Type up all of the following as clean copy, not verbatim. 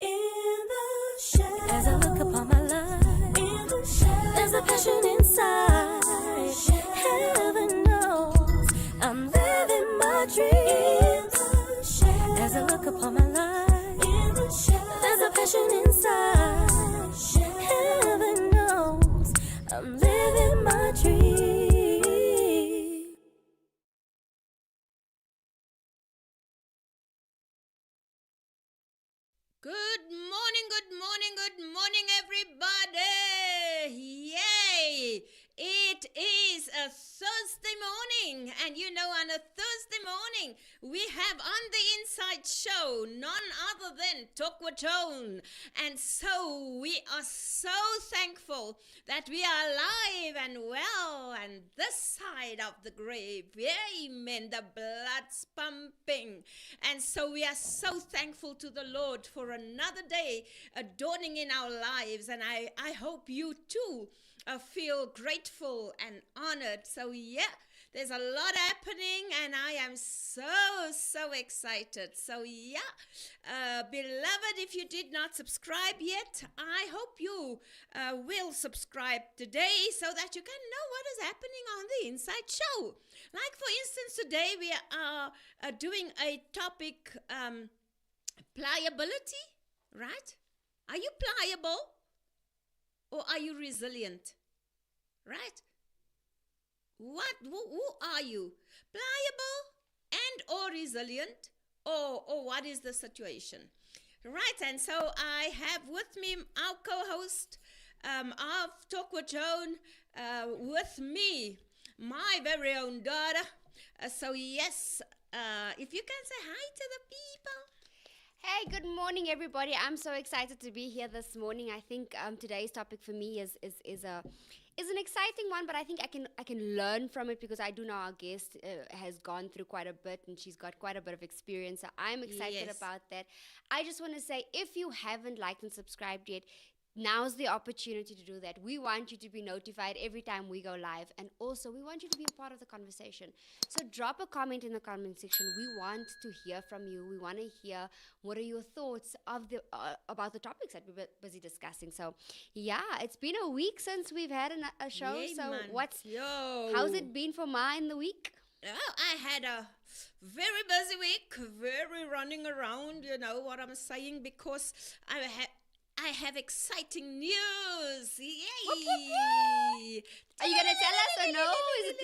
In the shadows, as I look upon my life, in the shadows, there's a passion inside. Heaven knows I'm living my dream. In the shadows, as I look upon my life, in the shadows, there's a passion inside. Heaven knows I'm living my dream. Good morning, everybody. Yay! It is a Thursday morning, and you know, on a Thursday morning, we have on the Inside Show none other than Talk with Joan. And so we are so thankful that we are alive and well, and this side of the grave. Amen. The blood's pumping. And so we are so thankful to the Lord for another day dawning in our lives. And I hope you too feel grateful and honored. So yeah, there's a lot happening, and I am so excited. So yeah, beloved, if you did not subscribe yet, I hope you will subscribe today so that you can know what is happening on the Inside Show. Like, for instance, today we are doing a topic, pliability, right? Are you pliable or are you resilient? Right? Who are you? Pliable and or resilient, or what is the situation? Right, and so I have with me our co-host of Talk with Joan, with me, my very own daughter. So yes, if you can say hi to the people. Hey, good morning, everybody. I'm so excited to be here this morning. I think today's topic for me is an exciting one, but I think I can learn from it because I do know our guest has gone through quite a bit and she's got quite a bit of experience. So I'm excited about that. I just want to say, if you haven't liked and subscribed yet, now's the opportunity to do that. We want you to be notified every time we go live, and also we want you to be a part of the conversation. So drop a comment in the comment section. We want to hear from you. We want to hear what are your thoughts of the about the topics that we're busy discussing. So yeah, it's been a week since we've had a show. Yay, so man. how's it been for Ma in the week? Well, I had a very busy week, very running around, you know what I'm saying, because I have exciting news. Yay! Are you going to tell us or no?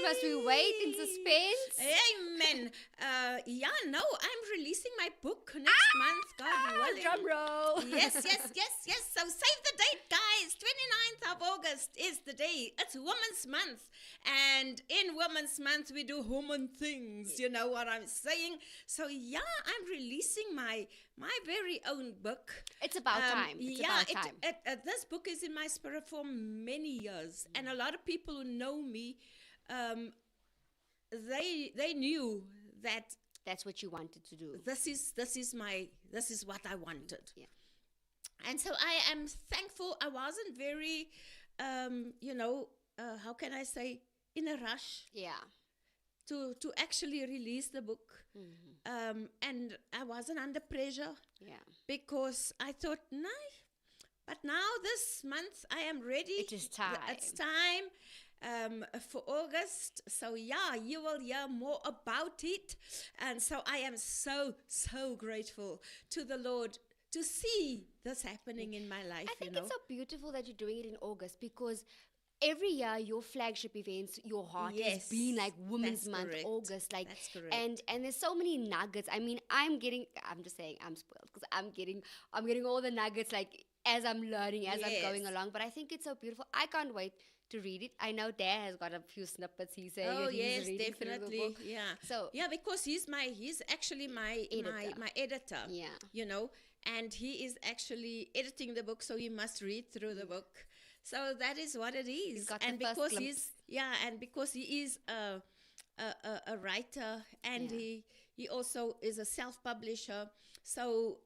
Must we wait in suspense? Amen. No, I'm releasing my book next month, God willing. Drum roll. Yes. So save the date, guys. 29th of August is the day. It's Women's Month. And in Women's Month, we do woman things. You know what I'm saying? So yeah, I'm releasing my very own book. It's about time. This book is in my spirit for many years. And a lot of people who know me, they knew that that's what you wanted to do. This is what I wanted. Yeah. And so I am thankful. I wasn't very, how can I say, in a rush. Yeah. To actually release the book. Mm-hmm. And I wasn't under pressure. Yeah. Because I thought, no. But now this month I am ready. It is time. It's time for August. So yeah, you will hear more about it. And so I am so grateful to the Lord to see this happening in my life. I think it's so beautiful that you're doing it in August, because every year your flagship events, your heart has been like Women's Month, correct. August, like, that's correct. And there's so many nuggets. I mean, I'm just saying I'm spoiled because I'm getting all the nuggets like as I'm learning, as I'm going along. But I think it's so beautiful. I can't wait to read it. I know Dad has got a few snippets he's saying. Oh that he's yes, reading definitely. Through the book. Yeah. So yeah, because he's actually my editor. Yeah. You know, and he is actually editing the book, so he must read through the book. So that is what it is. He's got and the because glimpse. because he is a writer, and he also is a self-publisher. So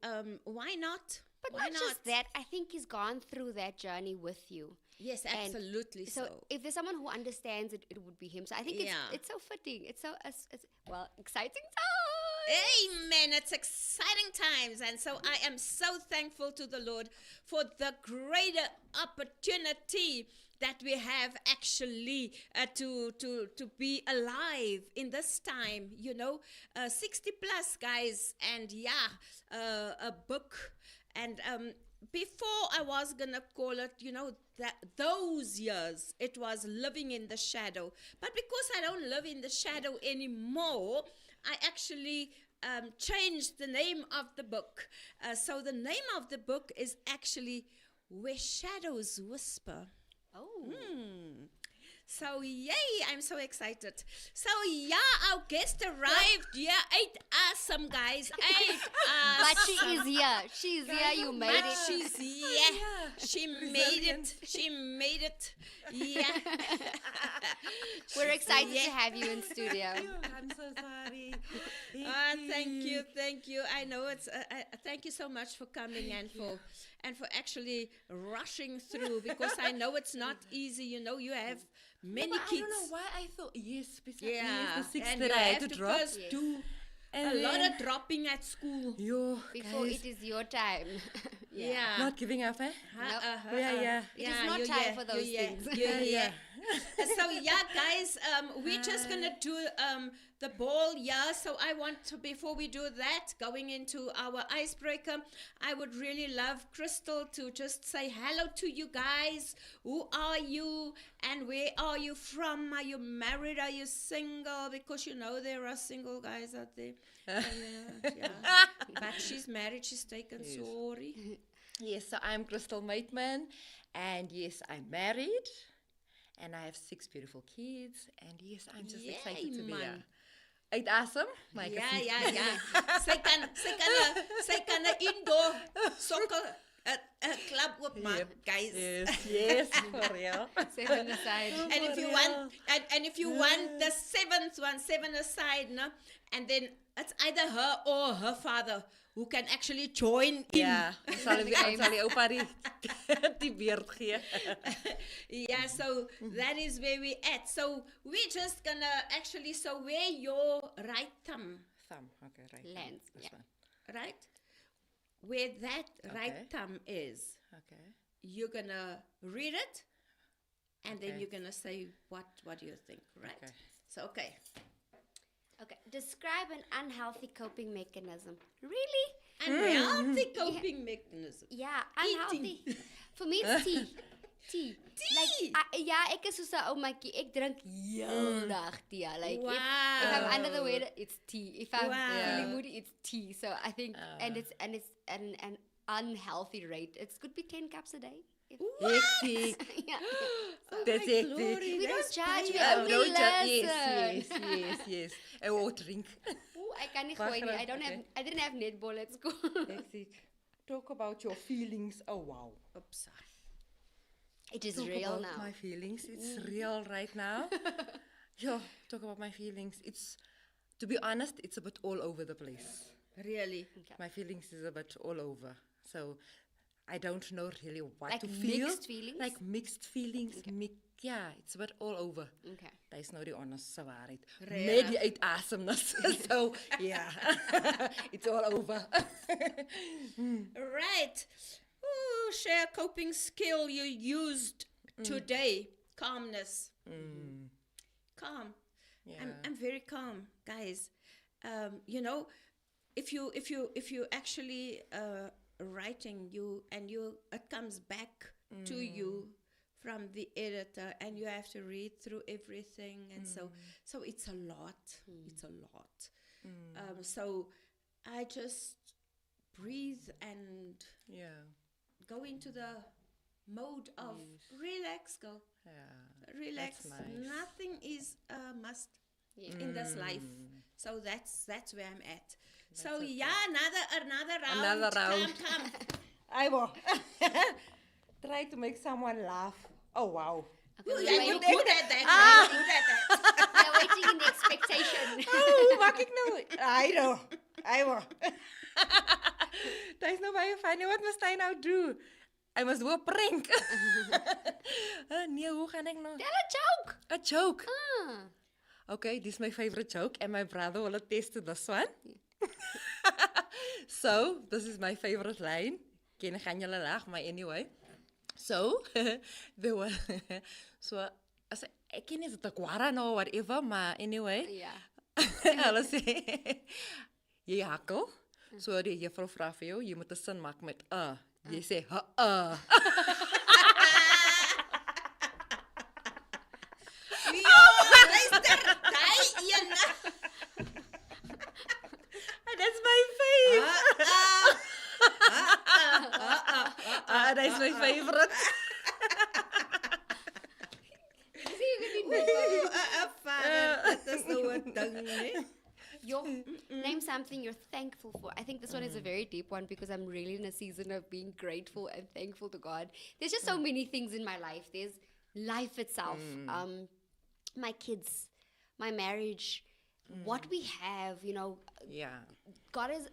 why not? But why not just that. I think he's gone through that journey with you. Yes, absolutely. And so if there's someone who understands it, it would be him. So I think it's so fitting. It's so exciting Amen. It's exciting times. And so I am so thankful to the Lord for the greater opportunity that we have actually to be alive in this time, 60 plus, guys. And a book. And before I was going to call it, that those years, it was living in the shadow. But because I don't live in the shadow anymore, I actually changed the name of the book. So the name of the book is actually Where Shadows Whisper. Oh. So, yay, I'm so excited. So, our guest arrived. Ain't awesome, guys. Ain't awesome. But she is here. She's here. You made But it. she's here. She made it. She made it. Yeah. We're excited to have you in studio. I'm so sorry. Thank you. I know it's. Thank you so much for coming and for actually rushing through, because I know it's not easy. You have many But kids. I don't know why I thought, yes, specifically Yeah, the 6 and that you I had have to to drop. first do. And A lot then- of dropping at school. Yo, Before guys, it is your time. Yeah. not giving up, eh? Yeah. It is not time for those things. Yeah. So guys, we're just gonna do the ball. So I want to, before we do that, going into our icebreaker, I would really love Crystal to just say hello to you guys. Who are you and where are you from? Are you married? Are you single? Because there are single guys out there. But she's married. She's taken. Yes. Sorry. Yes, so I'm Crystal Mateman, and yes, I'm married, and I have 6 beautiful kids, and yes, I'm just excited to be man. here. It's awesome. Like Ja. Sy kan 'n indoor soccer club oopmaak, guys. Yes, for real. 7 aside. And if you want, and if you want the 7th one, 7 aside, no, and then it's either her or her father who can actually join in. Ja, sal die oupa die beurt gee. Yeah, so that is where we at. So we're just gonna actually, so where your right thumb, Okay, right. Lands, This yeah. one. right? Where that right Okay. thumb is, Okay. you're gonna read it, and then Okay. you're gonna say what do you think, right? Okay. So okay. Okay. Describe an unhealthy coping mechanism. Really? Unhealthy coping mechanism. Yeah, unhealthy. For me, it's tea. Tea. Like, ek is soos 'n oumaatjie. Ek drink heel dag tea. Like, if I'm under the weather, it's tea. If I'm feeling moody, it's tea. So I think, and it's an unhealthy rate. It could be 10 cups a day. Hectic. Yeah. That's hectic. We don't judge, we Oh, only don't judge. listen. Yes. I will drink. Ooh, I can't gooi nie. I didn't have netball at school. Hectic. Talk about your feelings. Oh, wow. Oops. It is Talk real about now. my feelings. It's real right now. Yeah, talk about my feelings. To be honest, it's a bit all over the place. Really? My feelings is a bit all over. So I don't know really what Like to feel. mixed feelings? Like mixed feelings. Yeah, it's a bit all over. Okay. That is nou die honest waarheid. Reg. Net die uitasemnis. So, yeah. It's all over. Right. Ooh, share coping skill you used today. Calmness. Calm. Yeah. I'm very calm, guys. If you actually writing it comes back to you from the editor, and you have to read through everything, and so it's a lot. It's a lot. So I just breathe and Yeah. go into the mode of relax. Go Yeah. relax. That's nice. Nothing is a must Yeah. in this life. So that's where I'm at. So another round. Another round. Come. I will. Try to make someone laugh. Oh, wow. You're We're good at that. You're good at that. waiting in the expectation. Oh, hoe maak ek nou? I will. Dit is nou baie funny. Wat moet hy nou doen? I must do a prank. Nee, hoe gaan ek nou? Tell a joke. A joke. Ah. Okay, this is my favorite joke, and my brother will attest to this one. So, this is my favorite line. Ken gaan julle lag, maar anyway. So, there was, so, as ek ken nie of dit 'n kwara nou or whatever, maar anyway. Yeah. Hulle sê, jy hakkel. So die juffrou vra vir jou, jy moet 'n sin maak met Jy sê Luister, daai een. That's my fave. That's my favorite. Dit is nou 'n ding, nee. Name something you're thankful for. I think this one is a very deep one because I'm really in a season of being grateful and thankful to God. There's just so many things in my life. There's life itself, my kids, my marriage, what we have, Yeah. God has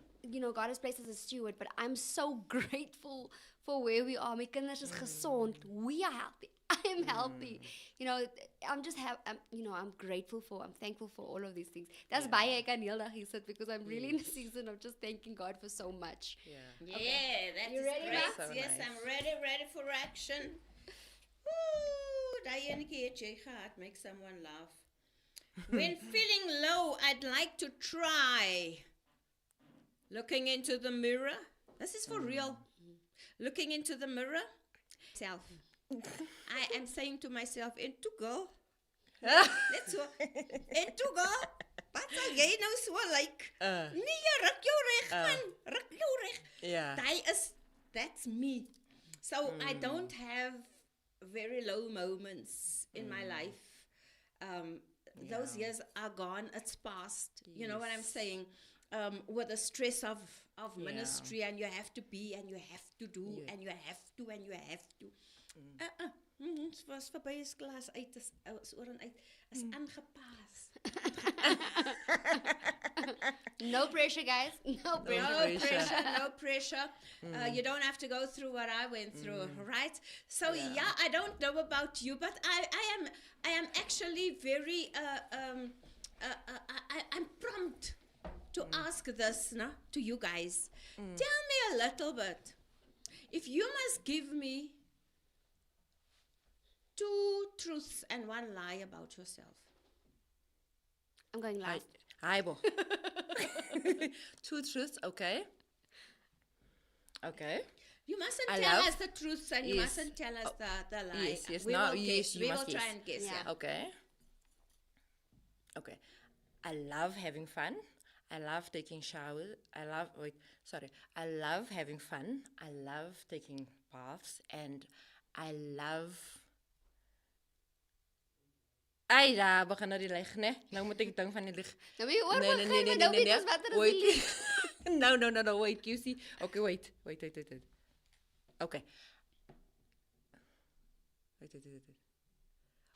placed us as a steward, but I'm so grateful for where we are. My kinders is gesond. We are healthy. I am healthy. I'm just I'm grateful for, I'm thankful for all of these things. That's baie ek aan heeldag hier sit because I'm really in a season of just thanking God for so much. Yeah, that's You ready, great. Ma? So Yes, nice. I'm ready for action. Ooh, daai enetjie het jy gehad, make someone laugh. When feeling low, I'd like to try looking into the mirror. This is for real. Looking into the mirror. Self. I am saying to myself, into girl. Let's go. Into girl. Wat sal jy nou so like? Nee, ruk jou reg man. Ruk jou reg. Yeah. That's me. So I don't have very low moments in my life. Those years are gone. It's past. You know what I'm saying? With the stress of ministry, and you have to be, and you have to do, and you have to, and you have to. Het was voorbij, is klas uit, is oor en uit, is aangepas. No pressure, guys. No pressure. No pressure. You don't have to go through what I went through, right? So yeah, I don't know about you, but I am actually very I'm prompt to ask this to you guys. Tell me a little bit. If you must give me 2 truths and 1 lie about yourself. I'm going last. Hi, bo. 2 truths, okay. Okay. You mustn't I tell love- us the truths and you Yes. mustn't tell us the lie. Yes, We no, will yes, guess. you We must will try guess. and guess, Yeah. yeah. Okay. Okay. I love having fun. I love taking showers. I love having fun. I love taking baths. And I love... Ai, daar begin nou die lig, né? Nou moet ek dink van die lig. Nou moet jy oor begin, maar nou weet ons wat er is Wait. die lieg. No, wait, you see. Okay, wait. Okay.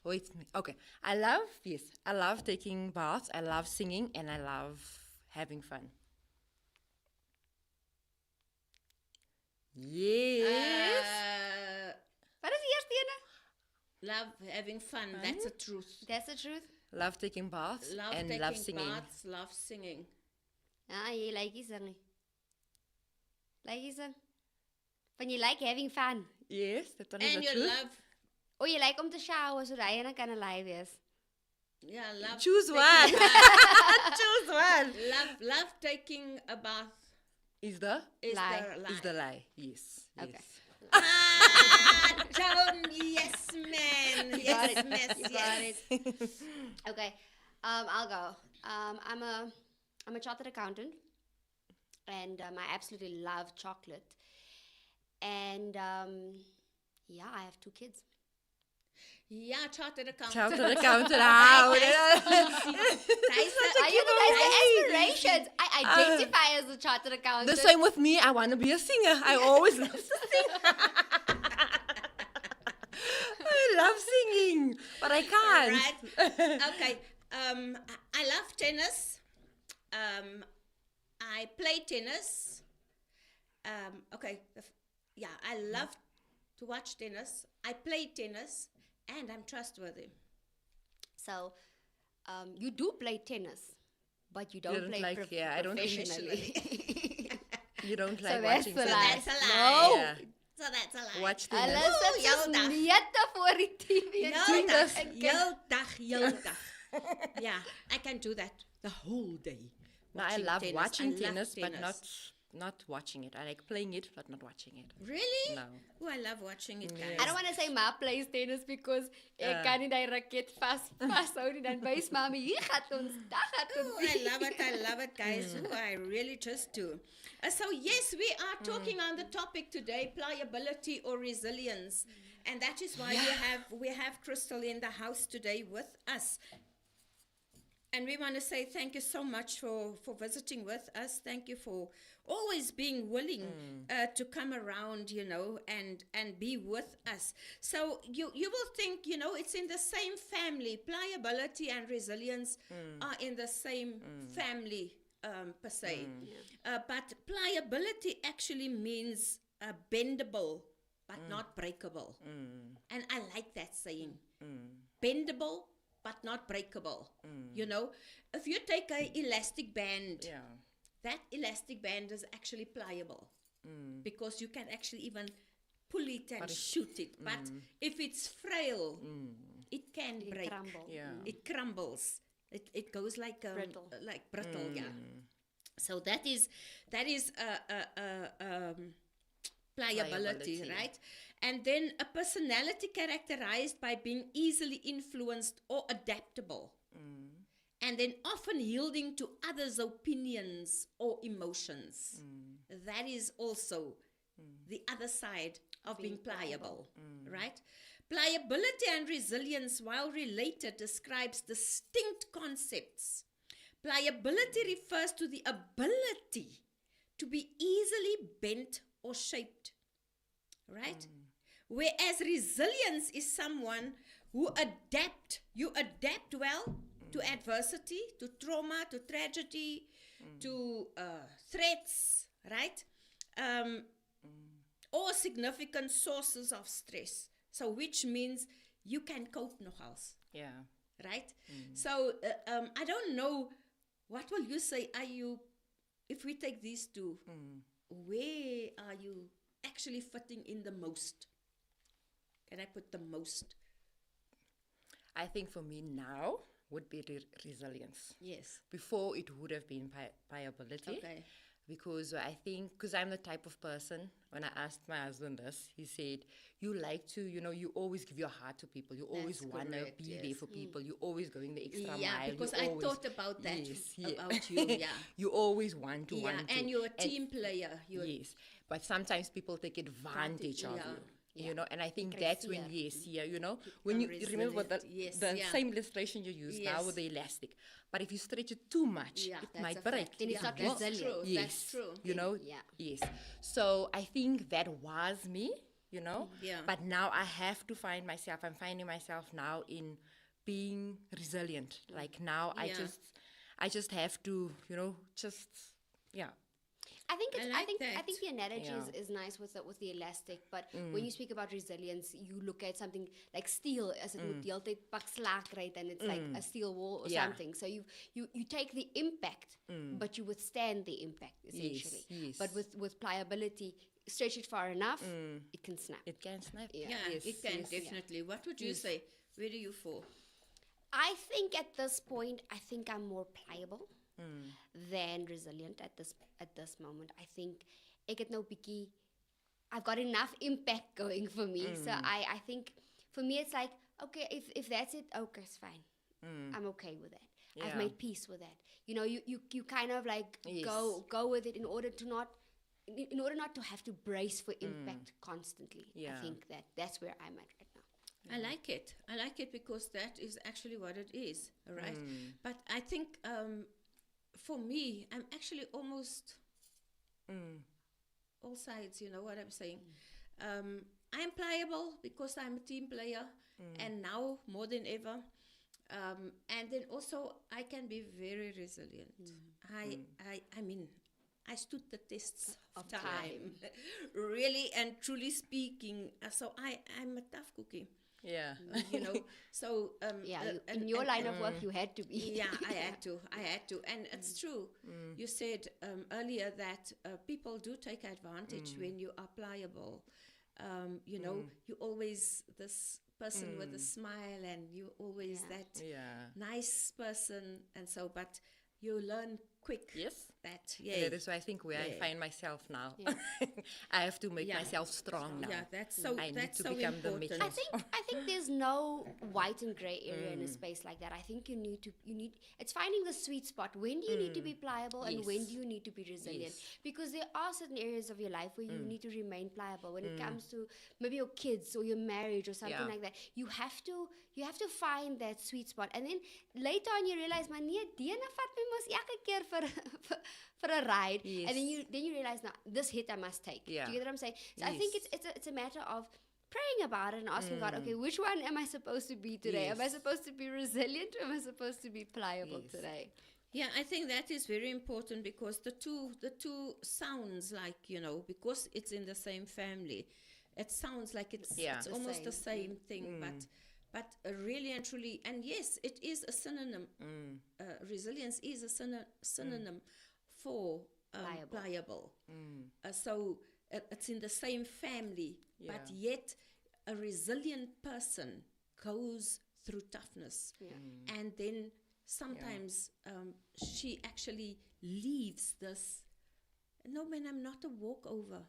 Wait. Okay. I love taking baths, I love singing, and I love having fun. Yes. Wat is die eerste ene? Love having fun. That's the truth. That's the truth. Love taking baths Love and taking love singing. baths, love singing. Jy like die sing nie. Like die sing? Van jy like having fun. Yes, that one is And the you truth. love, Jy like om te shower so dat jy dan kan 'n lie wees. yeah, love. Choose taking one. baths. Choose one. Love taking a bath Is the Lie. the lie. is the lie? Yes. Okay. Yes. Joan, yes, man. got Yes, it. miss, You got yes. Okay. I'll go. I'm a chartered accountant, and I absolutely love chocolate. And I have 2 kids. Yeah, chartered accountant. Chartered accountant. How? Are you the aspirations? I identify as a chartered accountant. The same with me. I want to be a singer. I always love to sing. I love singing, but I can't. Right. Okay. I love tennis. I play tennis. Okay. I love to watch tennis. I play tennis, and I'm trustworthy. So, you do play tennis, but you don't don't play like- yeah, I don't think- professionally. You don't So like that's watching the So lie. that's a lie. No. Yeah. So that's a lie. Watch Hulle tennis. sit heel soos dag. meter voor die TV en doen Heel dit dag, en kyk. heel dag. Yeah, I can do that the whole day. No, I watching love tennis. watching I love tennis, but not watching it. I like playing it, but not watching it. Really? No. Oh, I love watching it, guys. I don't want to say ma plays tennis because ek kan nie die raket vashou nie, dan wys mami hier gaan ons, daar gaan Oh, ons. I love it, guys. Oh, I really just do. So yes, we are talking on the topic today, pliability or resilience, and that is why we have Crystal in the house today with us. And we want to say thank you so much for visiting with us. Thank you for always being willing to come around, and be with us. So you will think, it's in the same family. Pliability and resilience are in the same family per se. But pliability actually means bendable, but not breakable. And I like that saying. Bendable, but not breakable. If you take an elastic band, that elastic band is actually pliable because you can actually even pull it and shoot it. But if it's frail, it can break. Crumble. Yeah. It crumbles. It goes like Brittle. Like brittle, yeah. So that is pliability, right? And then a personality characterized by being easily influenced or adaptable. And then often yielding to others' opinions or emotions. That is also the other side of being pliable, right? Pliability and resilience, while related, describes distinct concepts. Pliability refers to the ability to be easily bent or shaped, right? Whereas resilience is someone who you adapt well to adversity, to trauma, to tragedy, to threats, right? Or significant sources of stress. So which means you can cope nogals, Yeah. right? So I don't know, what will you say, if we take these two, where are you actually fitting in the most? Can I put the most? I think for me now would be resilience. Yes. Before it would have been pliability. Okay. Because I think, because I'm the type of person, when I asked my husband this, he said, you like to, you always give your heart to people. You always That's want to correct, be yes. there for people. You always going the extra Yeah, mile. because You I always- thought about that Yes, about you, yeah. You always want to, Yeah, want to. and you're a team player. Yes, but sometimes people take advantage of yeah. you. And I think that's when, when you resilient, remember the yes, the yeah. same illustration you use now Yes. with the elastic. But if you stretch it too much, Yeah, it that's might a break. fact. Then it's Yeah, not that's resilient. true. Yes, That's true. Yeah. Yes. So I think that was me, Yeah. But now I have to find myself. I'm finding myself now in being resilient. Like now, Yeah. I just have to, yeah. I think I it's, like I think that. the analogy Yeah. is nice with the elastic, but when you speak about resilience, you look at something like steel as it would deal with pak slaak, right? And it's like a steel wall or Yeah. something. So you take the impact, but you withstand the impact essentially. yes. But with pliability, stretch it far enough, it can snap. It can snap. Yeah. Yeah, Yes, it can yes. definitely. What would you say? Where do you fall? I think at this point, I'm more pliable than resilient at this moment. I think ek het nou bietjie, I've got enough impact going for me. So I think for me it's like, okay, if that's it, okay, it's fine. I'm okay with that. I've Yeah. made peace with that. You kind of like Yes. go with it in order not to have to brace for impact constantly. I Yeah. think that's where I'm at right now. I like it. I like it because that is actually what it is, right? But I think for me, I'm actually almost all sides, you know what I'm saying? I'm pliable because I'm a team player, and now more than ever. And then also, I can be very resilient. I mean, I stood the tests of time, really and truly speaking. So I'm a tough cookie. Yeah. You know, so in your line of work, you had to be. yeah, I had to, and it's true. You said earlier that people do take advantage when you are pliable. You know, you always this person with a smile, and you always that nice person, and so, but you learn quick. Yes. That Yeah, that's why I think where I find myself now. I have to make myself strong now. Yeah, that's so. I need that's to so become the important. metal. I think there's no white and gray area in a space like that. I think you need it's finding the sweet spot. When do you need to be pliable and when do you need to be resilient? Because there are certain areas of your life where you need to remain pliable. When it comes to maybe your kids or your marriage or something like that, you have to find that sweet spot. And then later on you realize, man, nee, Diana vat my mos elke keer for a ride. Yes. And then you realize, now this hit I must take. Yeah. Do you get what I'm saying? So I think it's a matter of praying about it and asking God, okay, which one am I supposed to be today? Am I supposed to be resilient or am I supposed to be pliable today? Yeah, I think that is very important, because the two sounds like, you know, because it's in the same family, it sounds like it's almost the same thing, but really and truly, and yes, it is a synonym. Resilience is a synonym for pliable. So it's in the same family, but yet a resilient person goes through toughness, and then sometimes she actually leaves this. No, man, I'm not a walkover.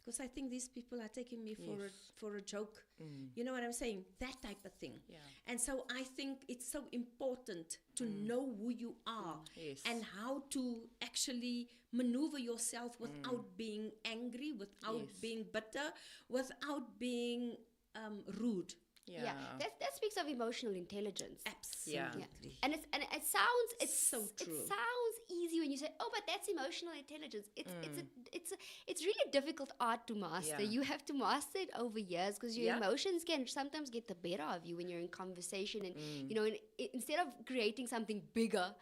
Because I think these people are taking me for a joke. You know what I'm saying? That type of thing. Yeah. And so I think it's so important to know who you are and how to actually maneuver yourself without being angry, without being bitter, without being rude. Yeah. That speaks of emotional intelligence. Absolutely. And it sounds so true. It sounds easy when you say, oh, but that's emotional intelligence. It's really difficult art to master. You have to master it over years, because your emotions can sometimes get the better of you when you're in conversation, and you know, instead of creating something bigger,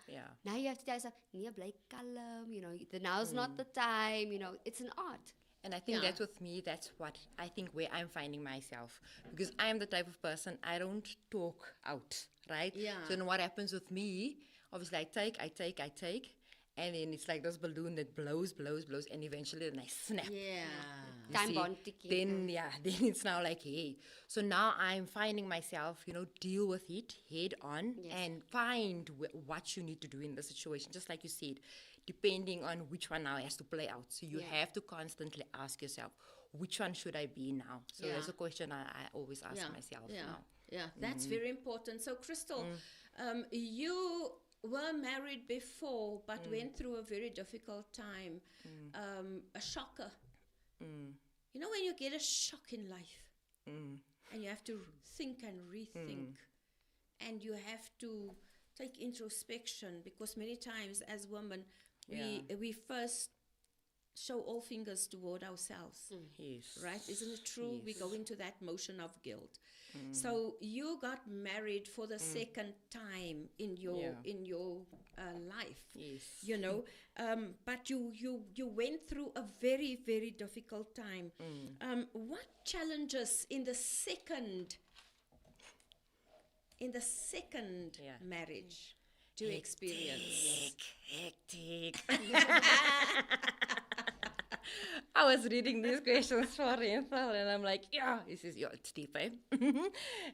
now you have to tell yourself, nee, bly kalm, you know, now's not the time, you know, it's an art. And I think that's with me, that's what I think where I'm finding myself. Because I'm the type of person, I don't talk out, right? Yeah. So then what happens with me, obviously I take, and then it's like this balloon that blows, and eventually then I snap. Yeah. You Time see? bomb ticking. Then it's now like, hey. So now I'm finding myself, you know, deal with it head on and find what you need to do in the situation. Just like you said, depending on which one now has to play out. So you have to constantly ask yourself, which one should I be now? So that's a question I always ask myself now. Yeah, that's very important. So, Crystal, you were married before, but went through a very difficult time, a shocker. You know, when you get a shock in life, and you have to think and rethink, and you have to take introspection, because many times as women, we first show all fingers toward ourselves. Yes. Right? Isn't it true? Yes. We go into that motion of guilt. So you got married for the second time in your life. Yes. You know, but you went through a very, very difficult time. What challenges in the second marriage do you experience? Hectic. I was reading these questions for Renthal, and I'm like, this is it's deep, eh?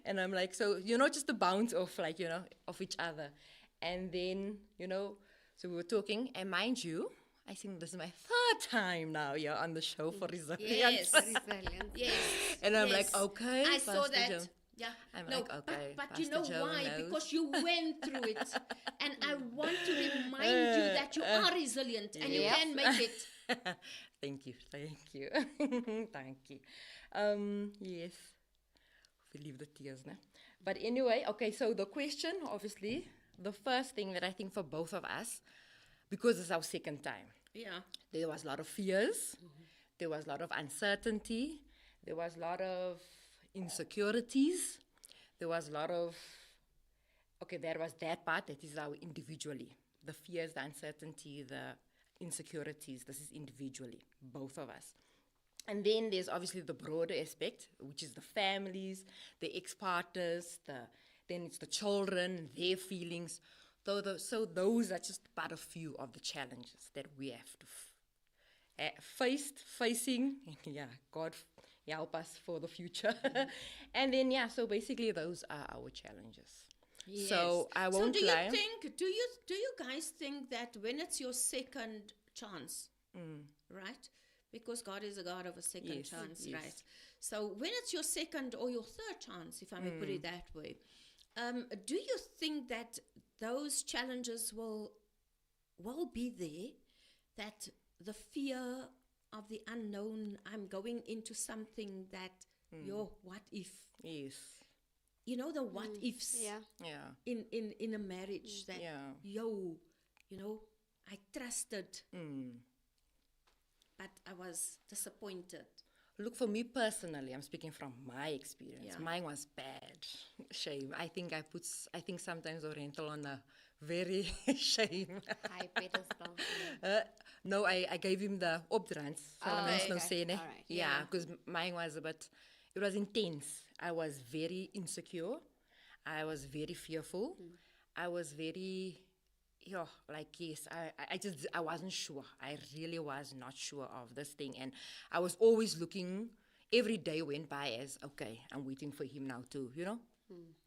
And I'm like, so, you know, just to bounce off, like, you know, of each other. And then, you know, so we were talking, and mind you, I think this is my third time now on the show for Resilience. Yes. Resilience. Yes. And I'm like, okay. I saw Pastor that. Joan. Yeah. I'm no, like, okay, but you Pastor know Joan why? knows. Because you went through it. And I want to remind you that you are resilient and you can make it. Thank you. Thank you. Yes. We leave the tears now. But anyway, okay, so the question, obviously, the first thing that I think for both of us, because it's our second time, there was a lot of fears, there was a lot of uncertainty, there was a lot of insecurities, there was a lot of, there was that part that is our individually. The fears, the uncertainty, the insecurities, this is individually, both of us. And then there's obviously the broader aspect, which is the families, the ex-partners, then it's the children, their feelings. So those are just but a few of the challenges that we have to facing. Yeah, God help us for the future. And then, so basically those are our challenges. Yes. So I won't So lie. do you guys think that when it's your second chance, right? Because God is a God of a second chance, yes. right? So when it's your second or your third chance, if I may put it that way, do you think that those challenges will be there? That the fear of the unknown, I'm going into something that, what if? Yes. You know, the what ifs Yeah. in a marriage that, I trusted, but I was disappointed. Look, for me personally, I'm speaking from my experience. Yeah. Mine was bad. Shame. I think sometimes Oriental on a very shame. High pedestal. No, I gave him the opdrans. Okay. All right. Yeah, because mine was it was intense. I was very insecure. I was very fearful. I was very, I wasn't sure. I really was not sure of this thing. And I was always looking, every day went by as, okay, I'm waiting for him now to,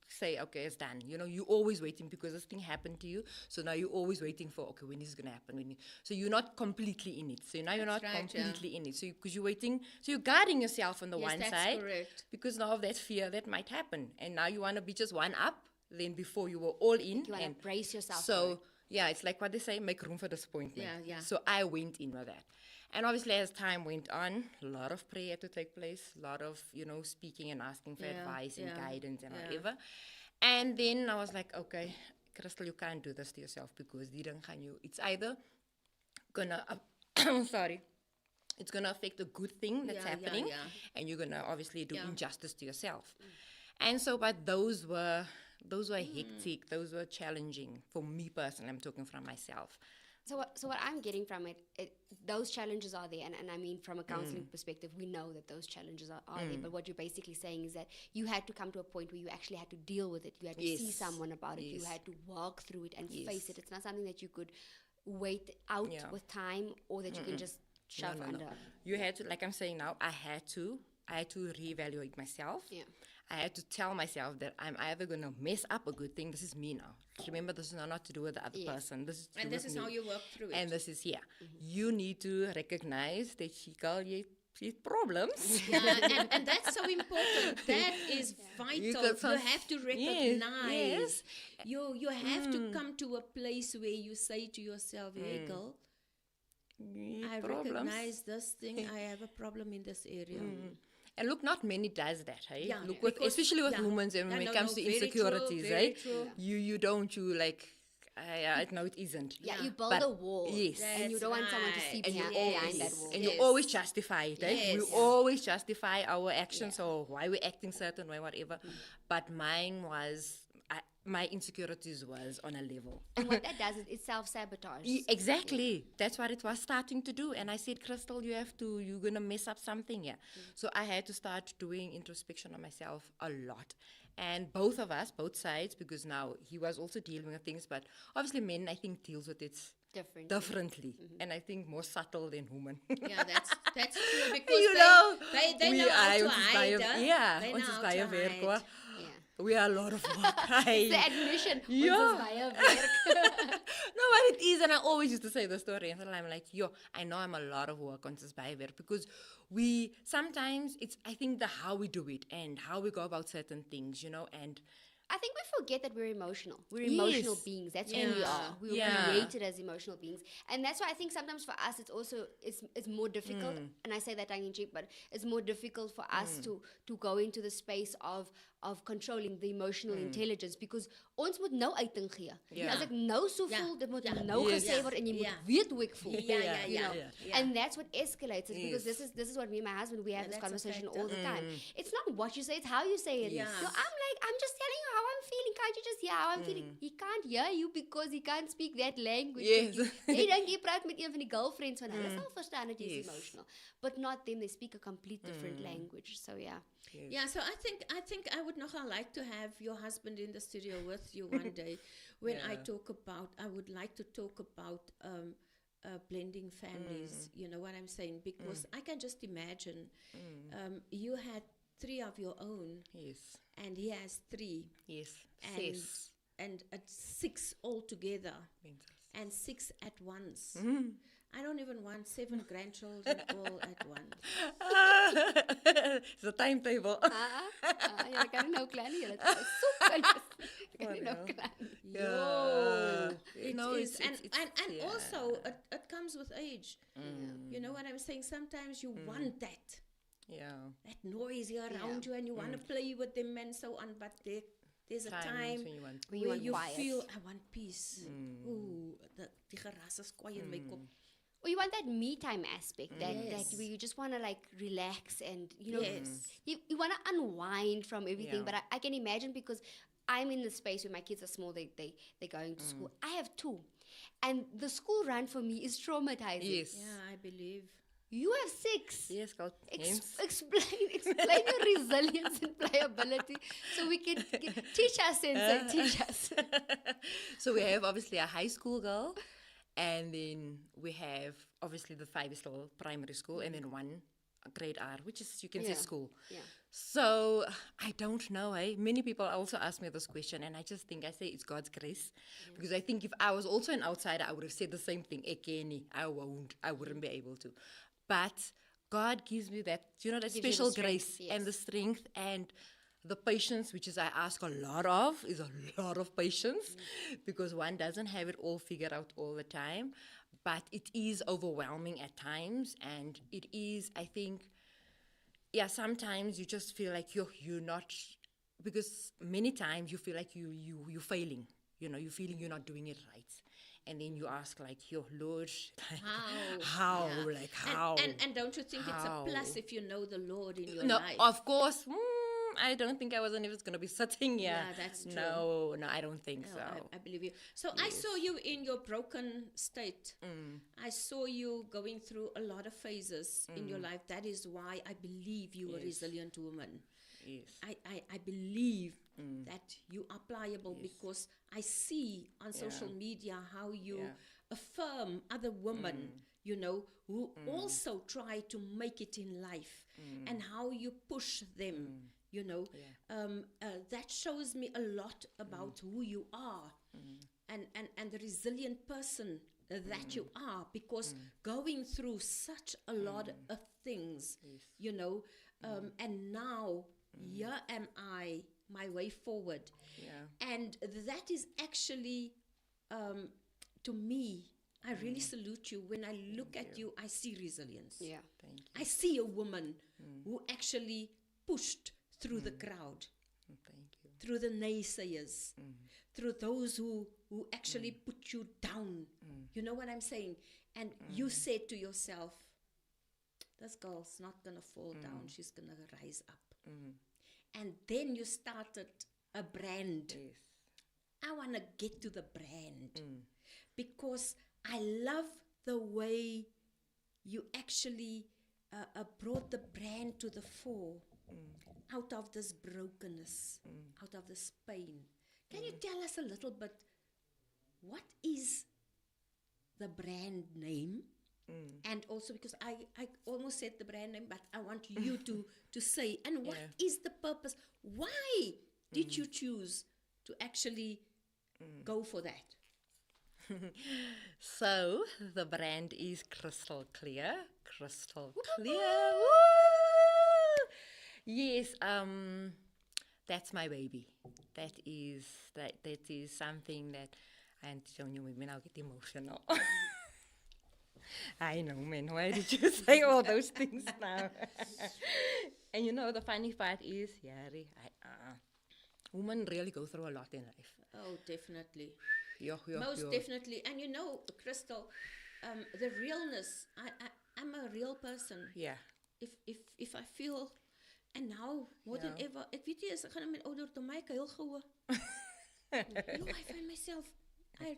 say, okay, it's done. You're always waiting because this thing happened to you. So now you're always waiting for, okay, when is it going to happen? So you're not completely in it. So now you're not completely in it. So because you're waiting, so you're guarding yourself on the one side. Correct. Because now of that fear that might happen. And now you want to be just one up. Then before you were all in. You want to brace yourself. So, it's like what they say, make room for disappointment. Yeah. So I went in with that. And obviously as time went on, a lot of prayer to take place, a lot of, speaking and asking for advice and guidance and whatever. And then I was like, okay, Crystal, you can't do this to yourself because it's either gonna, it's gonna affect a good thing that's happening and you're gonna obviously do injustice to yourself. And so, but those were hectic, those were challenging for me personally. I'm talking from myself. So what I'm getting from it, those challenges are there, and I mean from a counseling perspective, we know that those challenges are there. But what you're basically saying is that you had to come to a point where you actually had to deal with it. You had to see someone about it. You had to walk through it and face it. It's not something that you could wait out with time, or that you can just shove under. You had to, like I'm saying now, I had to reevaluate myself. Yeah. I had to tell myself that I'm either going to mess up a good thing. This is me now. Remember, this is not to do with the other person. This is how you work through it. And this is You need to recognize that she problems. And that's so important. That is vital. You have to recognize. You have to come to a place where you say to yourself, hey girl, I recognize this thing. I have a problem in this area. And look, not many does that, hey? Yeah, look, especially with women, and when it comes to insecurities, very right? True. No, it isn't. Yeah, you build a wall. Yes. And you don't want someone to see behind that wall. And you always justify it, right? Yes. We always justify our actions or why we're acting certain way, whatever. But mine was, my insecurities was on a level. And what that does is it self-sabotage. Exactly. That's what it was starting to do. And I said, Crystal, you're going to mess up something here. So I had to start doing introspection on myself a lot. And both of us, both sides, because now he was also dealing with things, but obviously men, I think, deals with it differently. And I think more subtle than women. Yeah, that's true, because they know how to hide. They know how to hide. We are a lot of work. The admission. No, but it is, and I always used to say the story, and I'm like, I know I'm a lot of work on this bijwerk, because we sometimes I think how we do it and how we go about certain things, and I think we forget that we're emotional. We're emotional beings. That's who we are. We were created as emotional beings. And that's why I think sometimes for us it's more difficult, and I say that tongue in cheek, but it's more difficult for us to go into the space of controlling the emotional intelligence, because ons moet nou uiting gee. As ek nou so voel, dit moet nou gesê word en jy moet weet hoe ek voel. And that's what escalates it, because this is what me and my husband, we have this conversation all the time. It's not what you say, it's how you say it. I'm just telling you how I'm I'm feeling, can't you just hear how I'm feeling? He can't hear you because he can't speak that language. Yes. Jy dink jy praat met een van die girlfriends van hulle sal verstaan dat jy is Yes. emotional. But not them, they speak a complete different language. So yeah. Yeah, so I think I would nogal like to have your husband in the studio with you one day when I would like to talk about blending families. You know what I'm saying? Because I can just imagine you had 3 of your own Yes. and he has 3 Yes. and Sis. and 6 altogether Menses. and 6 at once. I don't even want 7 grandchildren all at once. It's a timetable. Jy kan nou klein hier. Dit is so klein. Jy kan nou klein. Yo, it No, is, it's- and yeah. also it comes with age. You know what I'm saying? Sometimes you want that noise here around you, and you want to play with them and so on. But there's a time when you want. When you where want you quiet. feel I want peace. Ooh, die geras is kwaai in my kop. Or you want that me time aspect, that Yes. where you just want to like relax and, you know, Yes. you want to unwind from everything. Yeah. But I can imagine because I'm in the space where my kids are small, they're going to school. I have 2. And the school run for me is traumatizing. Yes. Yeah, I believe. You have 6. Yes, God. Explain your resilience and pliability so we can teach us, Sensei, teach us. So we have obviously a high school girl, and then we have obviously the 5 is still primary school, and then 1 grade R, which is, you can say, Yeah. school. Yeah. So I don't know. Many people also ask me this question, and I just think I say it's God's grace, because I think if I was also an outsider, I would have said the same thing. Ekeni, I wouldn't be able to. But God gives me that, you know, that Gives you the special strength, grace and yes. the strength and the patience, which is I ask a lot of, is a lot of patience, because one doesn't have it all figured out all the time. But it is overwhelming at times, and it is, I think, yeah, sometimes you just feel like you're not, because many times you feel like you're failing. You know, you're feeling you're not doing it right. And then you ask, like, your Lord, how? Yeah. Like, how? And don't you think it's a How? plus if you know the Lord in your No, life? of course. I don't think I was even going to be sitting here. Yeah, that's true. No, I don't think No, so. I believe you. So I saw you in your broken state. I saw you going through a lot of phases in your life. That is why I believe you are a resilient woman. Yes. I believe that you are pliable because I see on social media how you affirm other women, you know, who also try to make it in life and how you push them, you know. That shows me a lot about who you are and the resilient person that you are, because going through such a lot of things, you know, and now here am I, my way forward. Yeah. And that is actually, to me, I really salute you. When I look at you, I see resilience. Yeah. Thank you. I see a woman who actually pushed through the crowd, Thank you. through the naysayers, through those who actually put you down. You know what I'm saying? And you said to yourself, this girl's not going to fall down. She's going to rise up. And then you started a brand. Yes. I want to get to the brand because I love the way you actually brought the brand to the fore out of this brokenness, out of this pain. Can you tell us a little bit, what is the brand name? And also, because I almost said the brand name, but I want you to say, and what is the purpose? Why did you choose to actually go for that? So the brand is crystal clear. Crystal clear. Woo! Yes, that's my baby. That is something that, and Joan, you make me now get emotional. I know, man. Why did you say all those things now? And you know, the funny part is, women really go through a lot in life. Oh, definitely. Most Definitely. And you know, Crystal, the realness, I'm a real person. Yeah. If I feel, and now more than ever, ek weet jy is ek gaan met ouderdom my heel goue. I find myself, I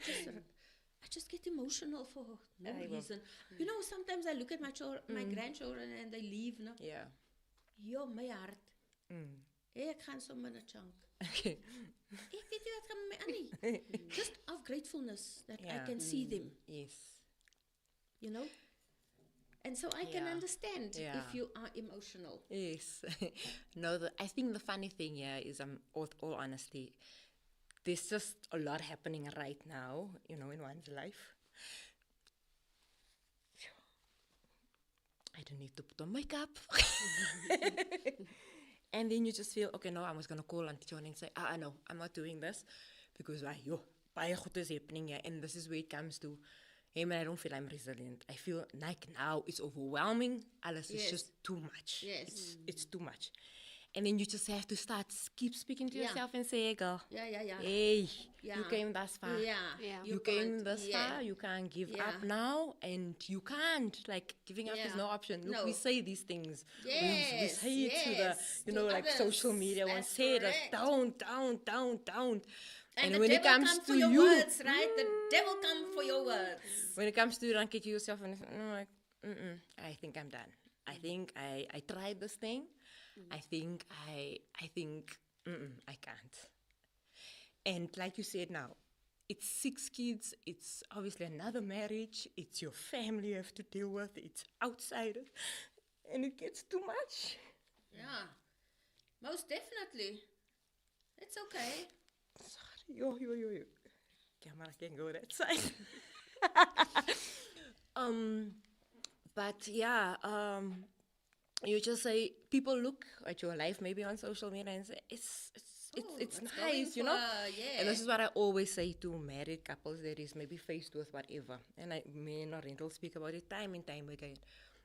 just get emotional for no reason. You know, sometimes I look at my grandchildren and they leave, no? Yeah. Yo, my heart. Ek gaan sommer 'n chunk. Okay. Ek weet nie wat gaan met my aan nie. Just of gratefulness that I can see them, Yes. you know? And so I can Yeah. understand Yeah. if you are emotional. Yes. No, I think the funny thing here is, with all honesty, there's just a lot happening right now, you know, in one's life. I don't need to put on makeup. And then you just feel, okay, no, I was going to call Auntie Joan and say, no, I'm not doing this because, baie goed is happening here. And this is where it comes to, hey, man, I don't feel I'm resilient. I feel like now it's overwhelming. Alles is just too much. Yes. It's too much. And then you just have to keep speaking to yourself and say, hey, girl, Yeah. hey, Yeah. you came thus far. Yeah. You came can't- this far, you can't give Yeah. up now, and you can't. Like, giving up is Yeah. no option. Look, No. we say these things. We Yes, say it to the, yes, you to know, like others. social media. One That's say us correct. down. And the when it devil comes come to for your you, words, right? The devil come for your words. when it comes to you, rank it to yourself and I'm like, I think I'm done. I think I tried this thing. I think I can't. And like you said now, it's 6 kids, it's obviously another marriage, it's your family you have to deal with, it's outsiders, and it gets too much. Yeah. Most definitely. It's okay. Sorry, yo. Camera can go that side. But yeah, you just say, people look at your life maybe on social media and say, it's going nice, you know? for, yeah. And this is what I always say to married couples that is maybe faced with whatever. And me and Rental speak about it time and time again.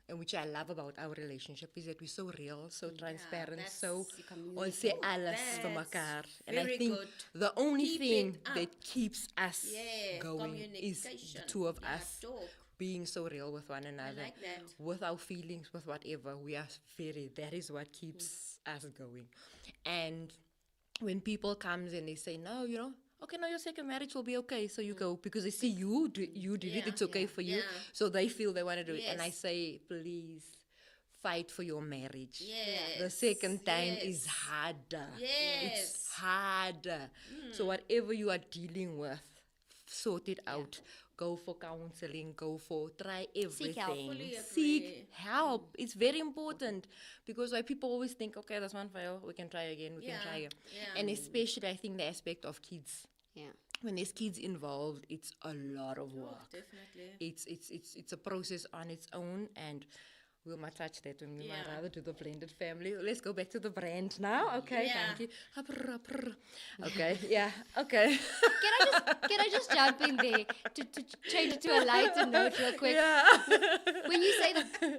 And which I love about our relationship is that we're so real, so transparent, that's- so you ons sê alles vir That's mekaar. And I very think good. the only Keep thing it up. that keeps us Yeah, going is the communication. two of Yeah, us talk. being so real with one another, like that. with our feelings, with whatever. We are that is what keeps us going. And when people comes and they say, no, you know, okay, now your second marriage will be okay, so you go, because they see you did it, it's okay for you, yeah. so they feel they want to do it. And I Yes. say, please, fight for your marriage. Yes, The second time is yes. harder. Yes. It's harder. So whatever you are dealing with, sort it out. Go for counseling, try everything. help. Fully Seek agree. help. It's very important because why people always think, okay, that's one fail, we can try again, we can Yeah, try again. yeah. And especially I think the aspect of kids. Yeah. When there's kids involved, it's a lot of work. Definitely. It's a process on its own, and we'll might touch that when we might Yeah. rather do the blended family. Let's go back to the brand now. Okay, Yeah. thank you. Okay, yeah, okay. Can I just jump in there to change it to a lighter note real quick? Yeah. When you say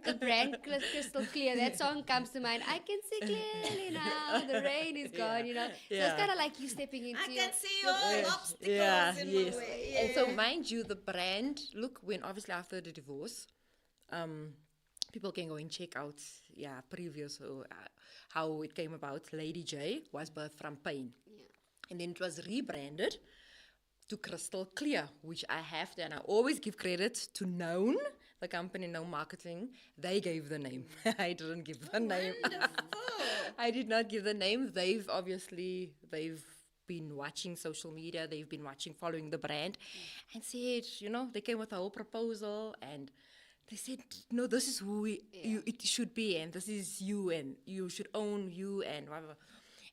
the brand crystal clear, that song comes to mind. I can see clearly now. The rain is gone, you know. So Yeah. it's kind of like you stepping into I can see all obstacles Yeah, in yes. my way. And so, mind you, the brand, look, when obviously after the divorce, people can go and check out, previous, how it came about. Lady J was birthed from pain. And then it was rebranded to Crystal Clear, which I have to, and I always give credit to Known, the company Known Marketing. They gave the name. I didn't give the name. I did not give the name. They've been watching social media. They've been following the brand, and said, they came with a whole proposal, and they said, no, this is who it should be, and this is you, and you should own you, and whatever.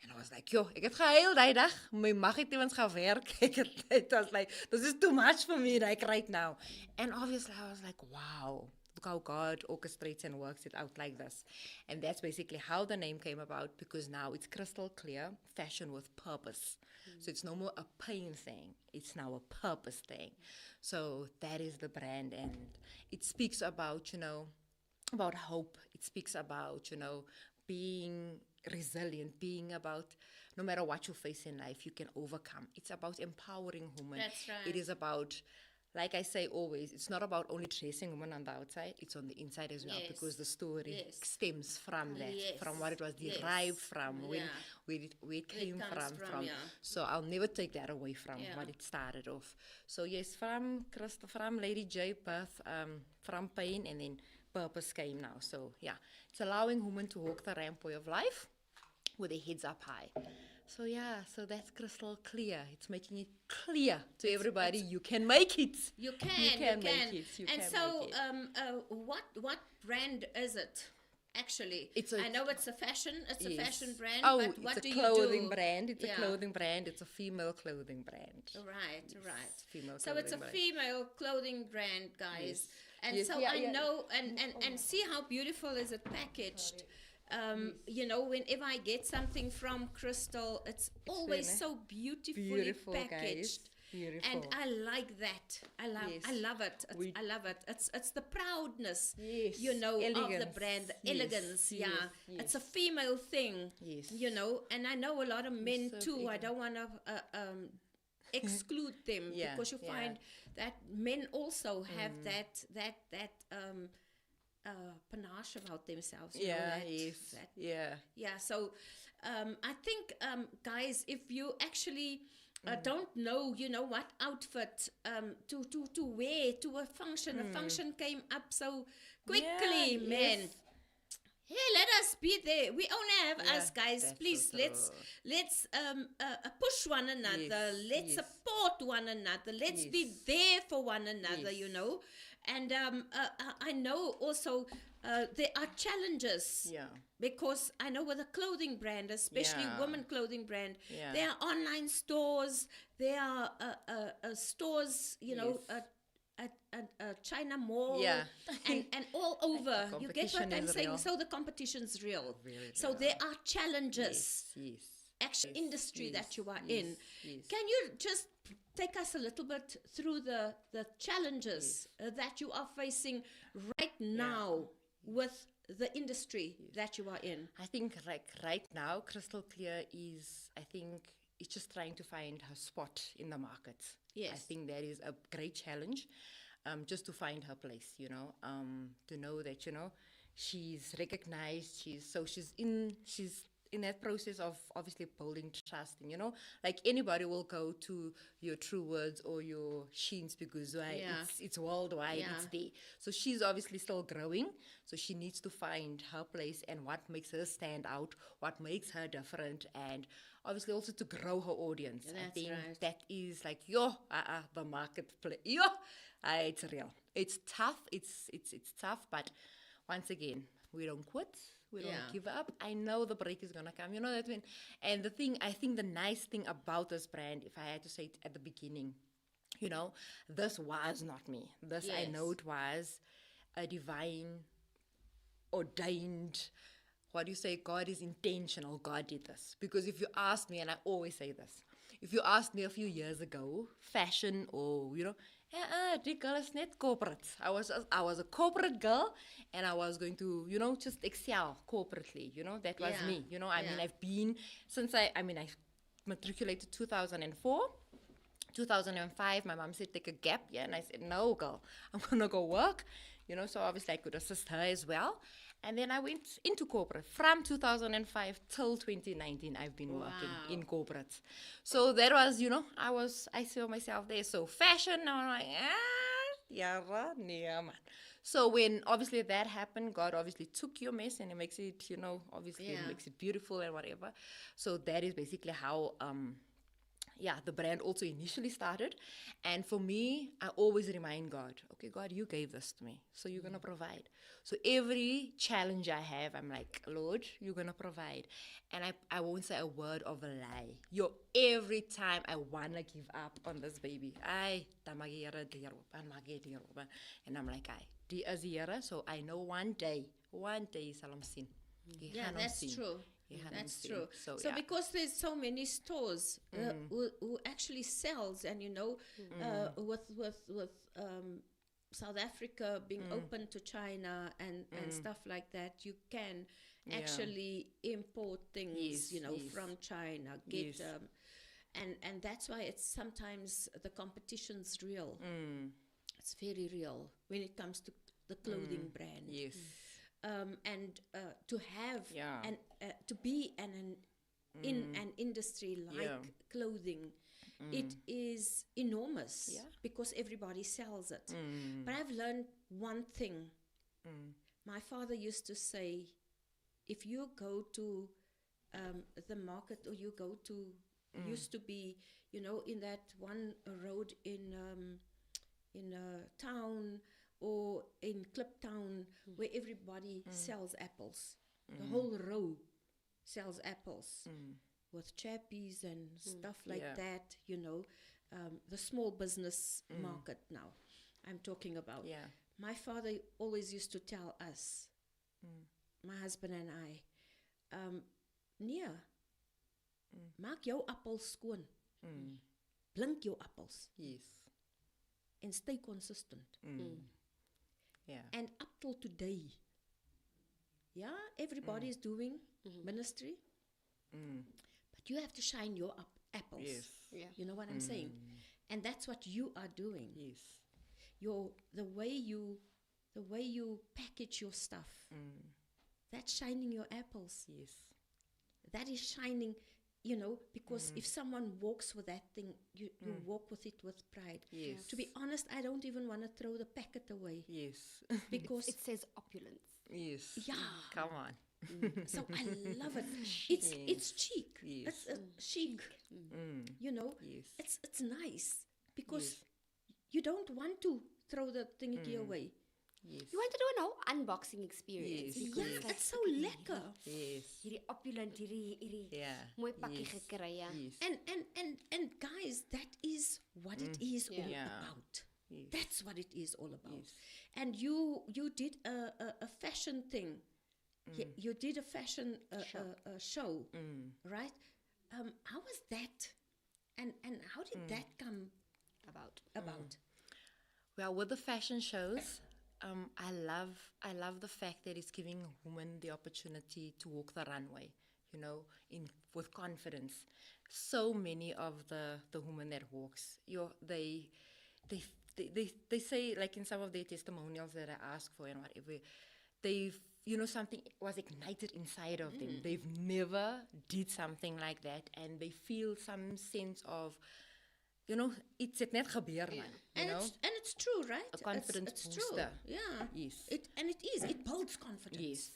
And I was like, ek het gehuil die dag, my mag het eens gaan werk. It was like, this is too much for me, like right now. And obviously I was like, wow, look how God orchestrates and works it out like this. And that's basically how the name came about, because now it's crystal clear, fashion with purpose. So it's no more a pain thing, it's now a purpose thing. So that is the brand, and it speaks about, about hope. It speaks about, being resilient, being about no matter what you face in life, you can overcome. It's about empowering women. That's right. It is about like I say always, it's not about only dressing women on the outside, it's on the inside as well, Yes. because the story Yes. stems from that, Yes. from what it was Yes. derived from, Yeah. where it came comes from, yeah. So I'll never take that away from Yeah. what it started off. So yes, from Lady J, birth, from pain, and then purpose came now. So yeah, it's allowing women to walk the rampway of life with their heads up high. So yeah, so that's crystal clear. It's making it clear to everybody. You can make it. You can make it. You and can so, make it. what brand is it? Actually, It's I know it's a fashion. It's a Yes. fashion brand. Oh, but what it's do a you clothing do? brand. It's Yeah. a clothing brand. It's a female clothing brand. Right, right. female So it's a clothing brand. female clothing brand, guys. Yes. And Yes, so yeah, I yeah. know, and see how beautiful is it packaged. You know, whenever I get something from Crystal, it's always nice. so beautifully Beautiful, packaged. guys. Beautiful. And I like that. I love Yes. I love it. I love it. It's the proudness, Yes. you know, of the Elegance. brand, the Yes, elegance. yes, Yeah. yes. It's a female thing. Yes. You know, and I know a lot of men so too. I elegant. don't want to exclude them Yeah, because you yeah. find that men also have that panache about themselves. You know, Yeah, that, yes. that Yeah. yeah, so I think, guys, if you actually don't know, you know, what outfit to wear to a function, a function came up so quickly, Yeah, man. yes. Hey, let us be there. We only have Yeah, us, guys. that's so Please, let's push one another. Yes, Let's yes. support one another. Let's be Yes. there for one another. You Yes. know, and I know also there are challenges. Yeah. Because I know with a clothing brand, especially Yeah. women clothing brand, Yeah. there are online stores, there are stores, you know, Yes. at China Mall, Yeah. and all over. You get what competition I'm is saying? real. So the competition's real. Very So real. there are challenges, Yes. actual industry that you are yes, in. yes. Can you just take us a little bit through the challenges that you are facing right now with the industry that you are in? I think like right now, Crystal Clear is, I think, it's just trying to find her spot in the market. I Yes. think that is a great challenge, just to find her place, you know, to know that, you know, she's recognized, she's in that process of obviously building trust, and you know, like anybody will go to your True Words or your Sheens because Yeah. it's worldwide, Yeah. it's there. So she's obviously still growing, so she needs to find her place and what makes her stand out, what makes her different, and obviously also to grow her audience. I That's think right. that is like the marketplace. It's real. It's tough. It's tough, but once again, we don't quit. We don't Yeah. give up. I know the break is gonna come. You know that when, and the thing, I think the nice thing about this brand, if I had to say it at the beginning, you know, this was not me. This I Yes. know it was a divine ordained. What do you say? God is intentional. God did this. Because if you asked me, and I always say this, if you asked me a few years ago, fashion or, you know, the girl is not corporate. I was a corporate girl, and I was going to, you know, just excel corporately. You know, that was Yeah. me. You know, I mean, Yeah. I've been, since I matriculated 2004. 2005, my mom said, take a gap year. And I said, no, girl, I'm going to go work. You know, so obviously I could assist her as well. And then I went into corporate. From 2005 till 2019, I've been working Wow. in corporate. So that was, you know, I saw myself there. So fashion, I'm like, man. So when obviously that happened, God obviously took your mess and it makes it, you know, obviously Yeah. it makes it beautiful and whatever. So that is basically how the brand also initially started. And for me, I always remind God, okay, God, you gave this to me, so you're going to provide. So every challenge I have, I'm like, Lord, you're going to provide. And I won't say a word of a lie. Every time I want to give up on this baby, and I'm like, die is here, so I know one day, salam sin. Yeah, that's true. That's true. So, So yeah. because there's so many stores who actually sells, and you know, with South Africa being open to China and stuff like that, you can Yeah. actually import things, Yes, you know, yes. from China. Get Yes. And that's why it's sometimes the competition's real. It's very real when it comes to the clothing brand. Yes. And to have Yeah. and to be in an industry like Yeah. clothing, it is enormous Yeah. because everybody sells it. But I've learned one thing. My father used to say, if you go to the market, or you go to, used to be, in that one road in a town or in Kliptown where everybody sells apples. The whole row sells apples with chappies and stuff like Yeah. that, the small business market now I'm talking about. Yeah. My father always used to tell us, my husband and I, nee, maak jou appels skoon. Blink jou appels Yes. and stay consistent. Yeah. And up till today, yeah, everybody is doing ministry, but you have to shine your apples. Yes. Yeah. You know what I'm saying? And that's what you are doing. Yes. The way you package your stuff, that's shining your apples. Yes. That is shining, because if someone walks with that thing, you walk with it with pride. Yes. To be honest, I don't even want to throw the packet away Yes. because It says opulence. Yes. Yeah. Come on. so I love it. It's chic. Yes. It's chic. Yes. It's nice because Yes. you don't want to throw the thingy away. Yes. You want to do an whole unboxing experience. Yes. because Yeah, like, it's so lekker. Yes. hierdie opulent, hierdie Yeah. mooi pakkie Yes. gekry, ja. Yes. And guys, that is what it is all Yeah. about. Yes. That's what it is all about. Yes. And you did a fashion thing. You did a fashion show, right? How was that? And how did that come about? Well, with the fashion shows, I love the fact that it's giving women the opportunity to walk the runway, with confidence. So many of the women that walks, they say, like in some of their testimonials that I ask for and whatever, they've something was ignited inside of them. They've never did something like that, and they feel some sense of, iets het net gebeur, man. And it's true, right? A confidence it's booster. True. Yeah. Yes. It builds confidence. Yes.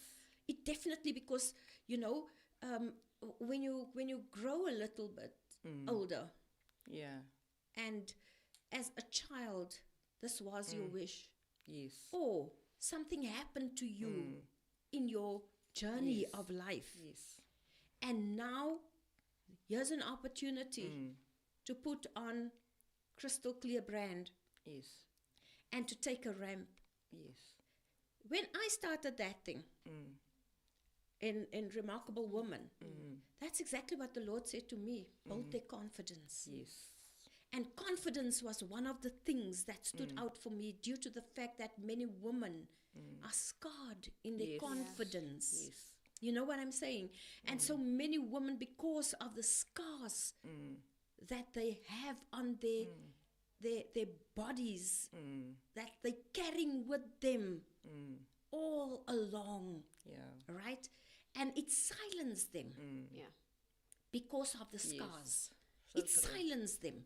It definitely, because when you grow a little bit older, Yeah. and as a child, this was your wish, Yes. or something happened to you in your journey of life, Yes. and now here's an opportunity to put on crystal clear brand Yes. and to take a ramp. Yes. When I started that thing in Remarkable Woman, that's exactly what the Lord said to me: build their confidence. Yes. And confidence was one of the things that stood out for me, due to the fact that many women are scarred in their Yes. confidence. Yes. You know what I'm saying? And so many women, because of the scars that they have on their bodies, that they're carrying with them all along, Yeah. right? And it silenced them Yeah. because of the scars. So It true. silenced them.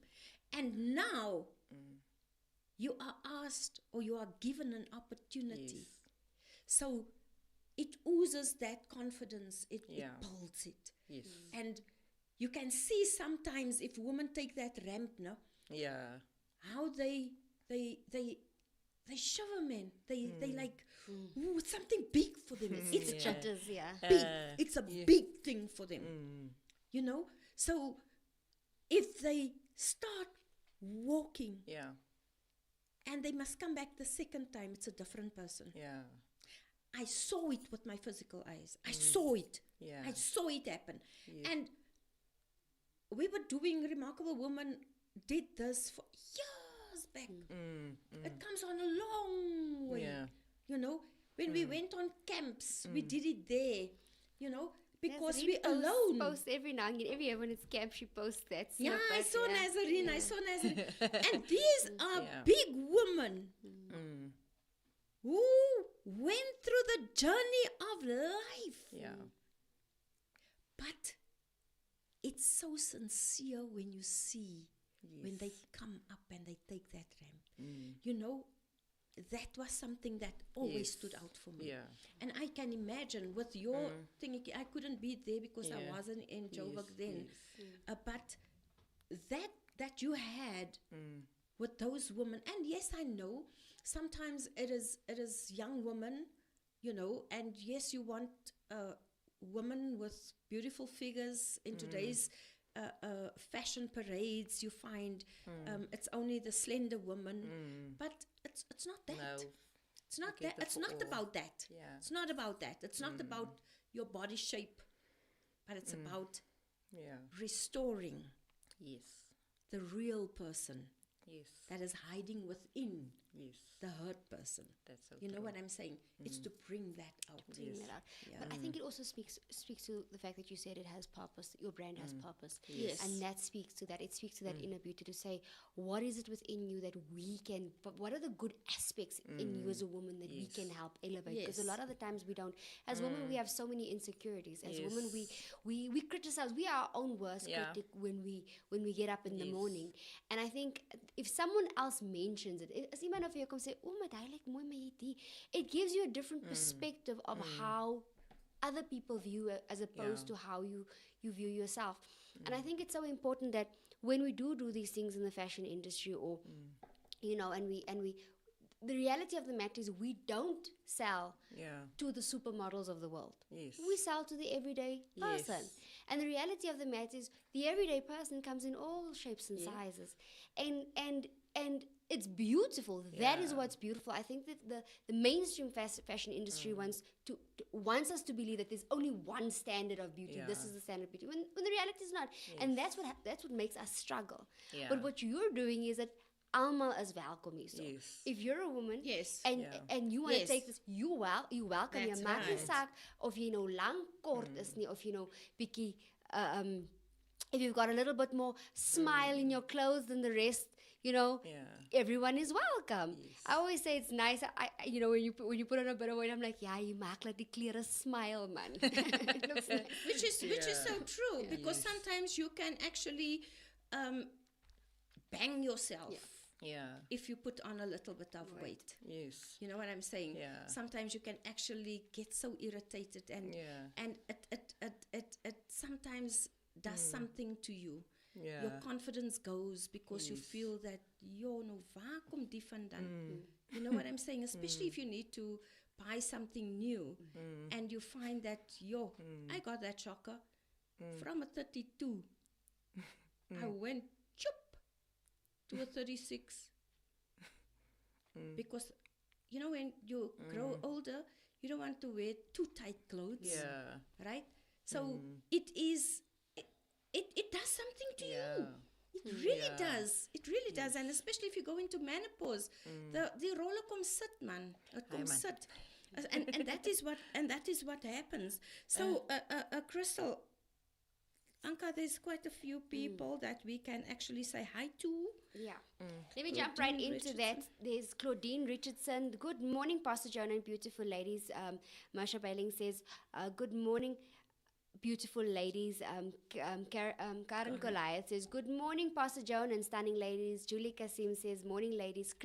And now you are asked, or you are given an opportunity. Yes. So it oozes that confidence. It builds it. Yes. And you can see sometimes if women take that ramp, no, Yeah. how they shiver, man. They like, ooh, it's something big for them. It's The jitters, yeah. big. It's a big thing for them. So if they start walking, Yeah. and they must come back the second time, it's a different person. Yeah. I saw it with my physical eyes. I saw it. Yeah. I saw it happen. Yeah. And we were doing Remarkable Woman, did this for years back. It comes on a long way. Yeah. When we went on camps, we did it there, because Nazarene we're alone. Posts every now and again. Every year when it's camp, she posts that. Yeah, I snippet, saw yeah. Nazarene. I saw Nazarene. And these are Yeah. big women who went through the journey of life. Yeah. But it's so sincere when you see, when they come up and they take that ramp. You know, that was something that always stood out for me. Yeah. And I can imagine with your thing, I couldn't be there because I wasn't in Joburg then. But that you had with those women, and yes, I know sometimes it is young women, you know, and yes, you want women with beautiful figures in today's fashion parades. You find it's only the slender woman, but it's not that. No. It's not You that. get It's the not full- about that. Yeah. It's not about that. It's not about your body shape, but it's about Yeah. restoring Yes. the real person Yes. that is hiding within Yes. the hurt person. That's so You know true. what I'm saying? It's to bring that out. Bring that out. Yeah. But I think it also speaks to the fact that you said it has purpose. Your brand has purpose. Yes. And that speaks to that. It speaks to that inner beauty, to say, what is it within you that we can, but what are the good aspects in you as a woman that we can help elevate? Because a Yes. lot of the times we don't. As women, we have so many insecurities. As women, Yes. we criticize. We are our own worst Yeah. critic when we get up in the morning. And I think if someone else mentions it, as iemand of you comes say, "Oh my, I like mooi my hierdie," it gives you a different perspective of how other people view it as opposed to how you view yourself. And I think it's so important that when we do these things in the fashion industry, or you know, and we the reality of the matter is we don't sell Yeah. to the supermodels of the world. Yes. We sell to the everyday person. Yes. And the reality of the matter is the everyday person comes in all shapes and sizes. And it's beautiful. That is Yeah. what's beautiful. I think that the mainstream fashion industry wants us to believe that there's only one standard of beauty. This Yeah. is the standard of beauty. When the reality is not. And that's what makes us struggle. Yeah. But what you're doing is that almal is welkom hier. Yes. If you're a woman Yes. and Yeah. and you want to Yes. take this, you welcome. That's Jy maak nie right. saak of jy nou lang kort is nie, of jy nou bietjie if you've got a little bit more smile in your clothes than the rest, you know, Yeah. everyone is welcome. I always say it's nice. I you know, when you put on a bit of weight, I'm like, yeah, you maak like die klere smile, man. It looks nice. Which is so true, because sometimes you can actually bang yourself Yeah. if you put on a little bit of weight. Yes. You know what I'm saying? Yeah. Sometimes you can actually get so irritated, and it sometimes does something to you. Yeah. Your confidence goes because you feel that no, waar kom die vandaan? You know what I'm saying? Especially if you need to buy something new and you find that I got that shocker from a 32. I went to a 36 because you know, when you grow older, you don't want to wear too tight clothes. Yeah. Right? So it does something to you. It really does. It really does. And especially if you go into menopause, the roller comes sit, man. It comes man. sit. And that is what happens. So Crystal, Anka, there's quite a few people that we can actually say hi to. Yeah. Let me jump right into that. There's Claudine Richardson. Good morning, Pastor Joan and beautiful ladies. Marsha Bailing says, good morning, beautiful ladies. Karen Goliath says, good morning, Pastor Joan and stunning ladies. Julie Kasim says, morning, ladies.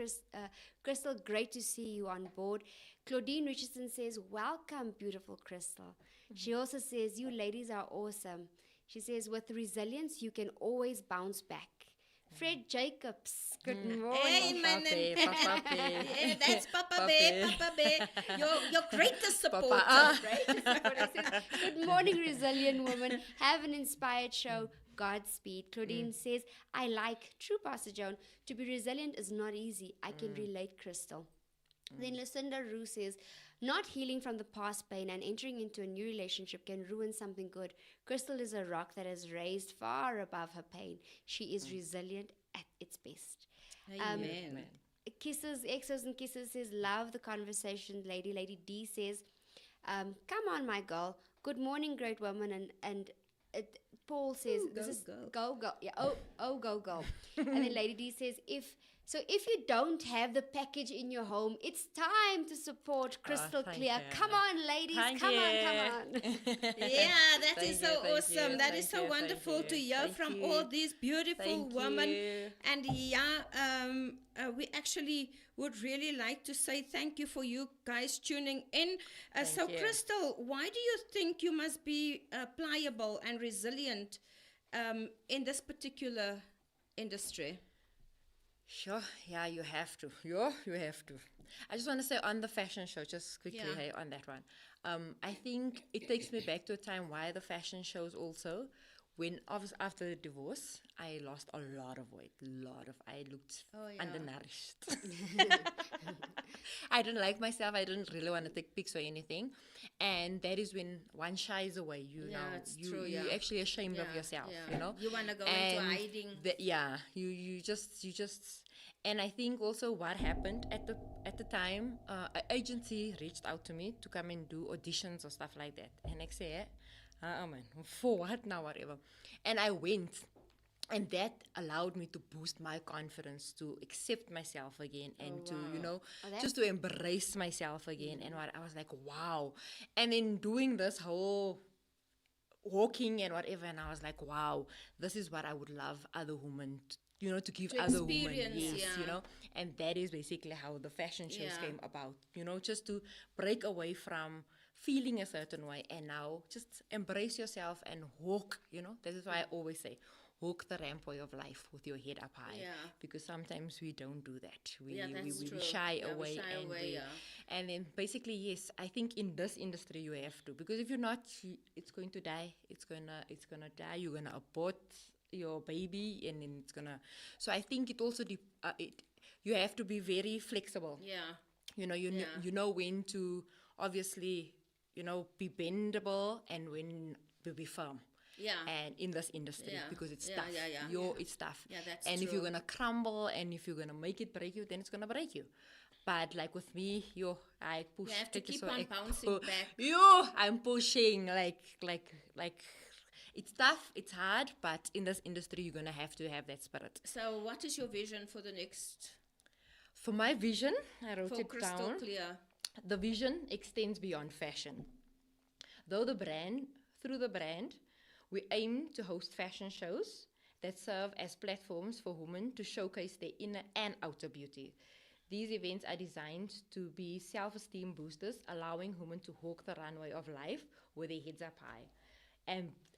Crystal, great to see you on board. Claudine Richardson says, welcome, beautiful Crystal. She also says, you ladies are awesome. She says, with resilience, you can always bounce back. Fred Jacobs, good morning. Hey, man. Papa Bear. Yeah, that's Papa Bear, Papa Bear. Your greatest supporter. Right? Says, good morning, resilient woman. Have an inspired show. Godspeed. Claudine says, I like, true Pastor Joan, to be resilient is not easy. I can relate, Crystal. Then Lucinda Rue says, not healing from the past pain and entering into a new relationship can ruin something good. Crystal is a rock that is raised far above her pain. She is resilient at its best. Amen. Kisses, Exos and Kisses says, love the conversation, lady. Lady D says, come on, my girl. Good morning, great woman. And Paul says, Ooh, this go, is go. go. Yeah, go. And then Lady D says, if you don't have the package in your home, it's time to support Crystal thank Clear. you. Come on, ladies. Thank Come you. on. Yeah, that Thank is you, so thank awesome. you, That thank is so you, thank wonderful you, to hear thank from you. all these beautiful Thank women. you. And we actually would really like to say thank you for you guys tuning in. So, you. Crystal, why do you think you must be pliable and resilient in this particular industry? Sure, yeah, you have to. You have to. I just want to say on the fashion show, just quickly, Yeah. hey, on that one. I think it takes me back to a time why the fashion shows also, when obviously after the divorce, I lost a lot of weight. I looked Oh, yeah. undernourished. I didn't like myself. I didn't really want to take pics or anything. And that is when one shies away. Yeah, it's true, you're yeah. actually ashamed of Yeah, yourself, yeah. you know? You wanna go into And hiding. you just, and I think also what happened at the time, an agency reached out to me to come and do auditions or stuff like that. And I said, oh man, for what now, whatever. And I went. And that allowed me to boost my confidence, to accept myself again, and to, just to embrace myself again. And what I was like, wow. And then doing this whole walking and whatever, and I was like, wow, this is what I would love other women to give To other women, experience, yeah. and that is basically how the fashion shows Yeah. came about, just to break away from feeling a certain way and now just embrace yourself and walk, that is why I always say, walk the rampway of life with your head up high, Yeah. because sometimes we don't do that. We True. shy Yeah, we away, shy away, yeah. and then basically, yes, I think in this industry you have to, because if you're not, it's going to die. It's gonna die. You're gonna abort your baby, and then it's gonna. So I think it also you have to be very flexible. Yeah. You know when to obviously be bendable and when to be firm. Yeah. And in this industry, Yeah. because it's Yeah, tough. yeah. It's tough. Yeah, that's and if true. you're gonna crumble and if you're gonna make it break you, then it's gonna break you. But like with me, I push. You have to keep so on ek bouncing pu- back. I'm pushing like it's tough, it's hard, but in this industry, you're gonna have to have that spirit. So, what is your vision for the next? For my vision, I wrote For it Crystal down. Clear. The vision extends beyond fashion. Through the brand, we aim to host fashion shows that serve as platforms for women to showcase their inner and outer beauty. These events are designed to be self-esteem boosters, allowing women to walk the runway of life with their heads up high.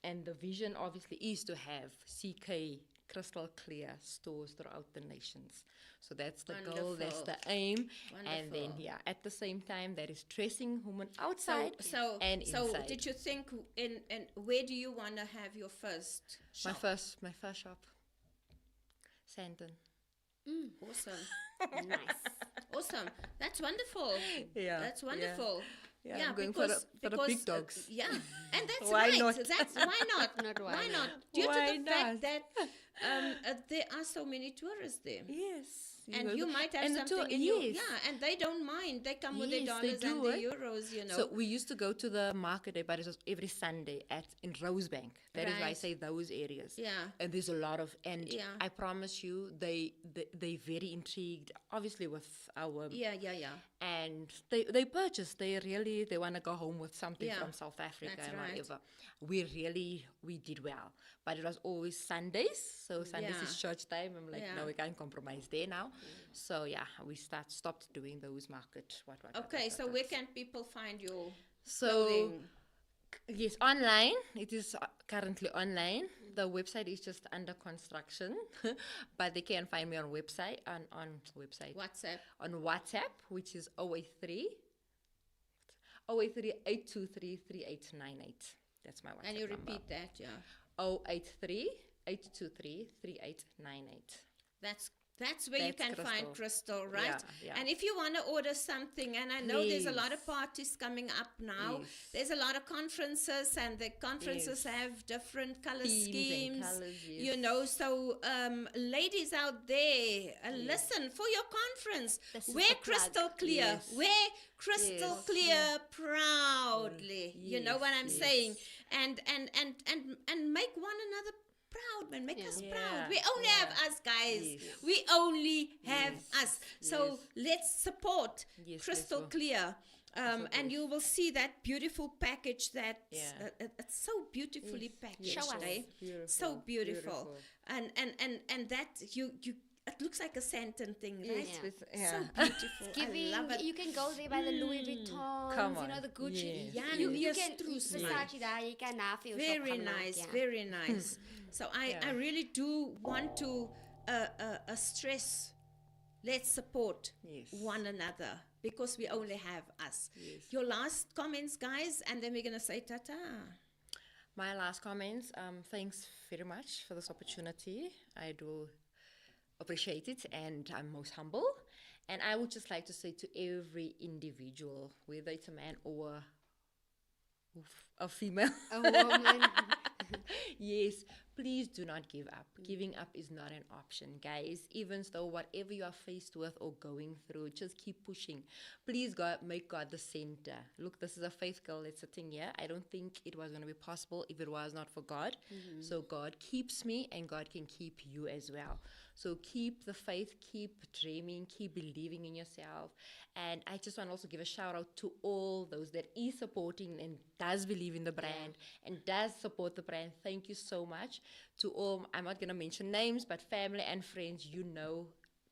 And the vision obviously is to have CK crystal clear stores throughout the nations. So that's the goal, that's the aim. And then at the same time, that is dressing women outside and inside. So did you think in where do you want to have your first shop? My first shop, Sandton. Awesome. Nice. Awesome. That's wonderful. Yeah, That's wonderful. Yeah, I'm going for the big dogs. Yeah, and that's Why right. not? That's why not? Not why Why not? not? Due Why to the fact not? that there are so many tourists there. Yes. And you might have and something in your, yes. and they don't mind. They come with their Yes, dollars they and do, their eh? euros, So we used to go to the market day, but it was every Sunday in Rosebank. That is why I Right. say those areas. Yeah. And there's a lot of, and Yeah. I promise you, they very intrigued, obviously with our. Yeah. And they purchase. They want to go home with something Yeah, from South Africa that's and right. whatever. We did well, but it was always Sundays. So Sundays Yeah. is church time. I'm like, Yeah. no, we can't compromise there now. So yeah, we stopped doing those market. What. Okay, so where can people find your So clothing? yes, online. It is currently online. The website is just under construction, but they can find me on website on website WhatsApp. on WhatsApp, which is 083 823 3898. That's my WhatsApp And you number. repeat that, yeah. 083 823 3898. That's That's where you That's can find Crystal, right? Yeah, yeah. And if you want to order something, and I know there's a lot of Please. parties coming up now. Yes. There's a lot of conferences, and the conferences Yes. have different color Themes and schemes. colours, You yes. know, so ladies out there, listen, for your conference, This is wear the plug. crystal clear. Yes. Wear crystal Yes. clear proudly. You know what I'm Yes, saying? yes. And make one another proud, man. Make us Yeah. proud. We only have us, guys. Yes. We only have Yes. us. So let's support Yes, Crystal let's go. Clear. And you will see that beautiful package that Yeah. it's so beautifully packaged. Show us. Eh? Beautiful, So beautiful. beautiful. And that you it looks like a Santon thing, right? Yeah. With- So yeah. beautiful. Giving, I love it. you can go there by the Louis Vuitton, Come you on. know, the Gucci. Yes. Ja, You nee, can Stroes, man. Versace daar, jy kan na vir jou shop Very gaan maak, nice, ja. very nice. So I Yeah. really do want to stress, let's support Yes. one another because we only have us. Yes. Your last comments, guys, and then we're going to say ta-ta. My last comments, thanks very much for this opportunity. I do appreciate it, and I'm most humble. And I would just like to say to every individual, whether it's a man or a female, A woman. yes, please do not give up. Giving up is not an option, guys. Even though whatever you are faced with or going through, just keep pushing. Please, God, make God the center. Look, this is a faith girl that's sitting here. I don't think it was going to be possible if it was not for God. So God keeps me, and God can keep you as well. So keep the faith, keep dreaming, keep believing in yourself. And I just want to also give a shout out to all those that is supporting and does believe in the brand and does support the brand. Thank you so much to all. I'm not going to mention names, but family and friends, you know,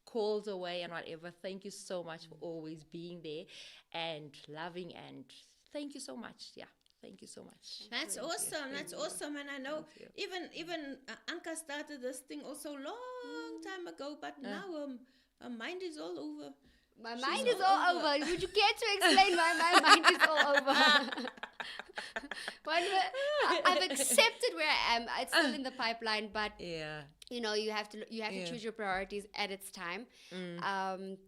calls away and whatever. Thank you so much for always being there and loving, and thank you so much. Yeah. Thank you so much. That's awesome. That's awesome. And I know even Anka started this thing also long time ago, but now her mind is all over. My mind is all over. Would you care to explain why my mind is all over? I've accepted where I am. It's still in the pipeline, but Yeah. you know, you have to choose your priorities at its time.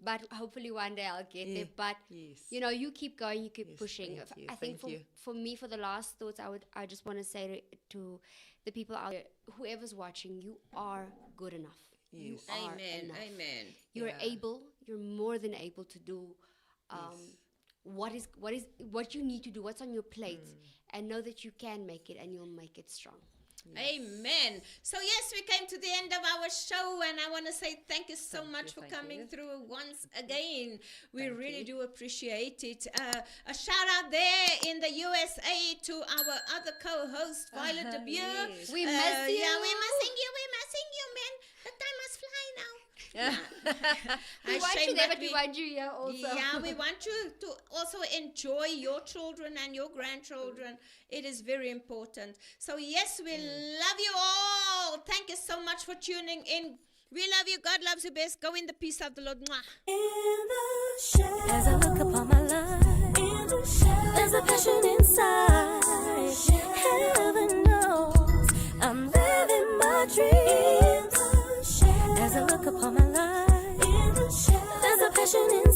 But hopefully one day I'll get there. But Yes. you know, you keep going, you keep pushing. thank you, I think thank you. for me, for the last thoughts, I just want to say to the people out there, whoever's watching, you are good enough. You Yes. are Amen. enough. Amen. You're more than able to do what you need to do, what's on your plate, and know that you can make it, and you'll make it strong. Amen. So yes, we came to the end of our show, and I want to say thank you so much for coming through once again. We really do appreciate it. A shout out there in the USA to our other co-host, Violet de Beer. Yes. We miss you. Yeah, we're missing you, man. The time must fly now. We want you there, but we want you here also. Yeah, we want you to also enjoy your children and your grandchildren. It is very important. So yes, we love you all. Thank you so much for tuning in. We love you. God loves you best. Go in the peace of the Lord. Mwah. In the shade, as I look upon my life, in the shade, there's a passion inside. Heaven knows I'm living my dream. In the shade, as I look upon my life, in the shade, there's a passion inside.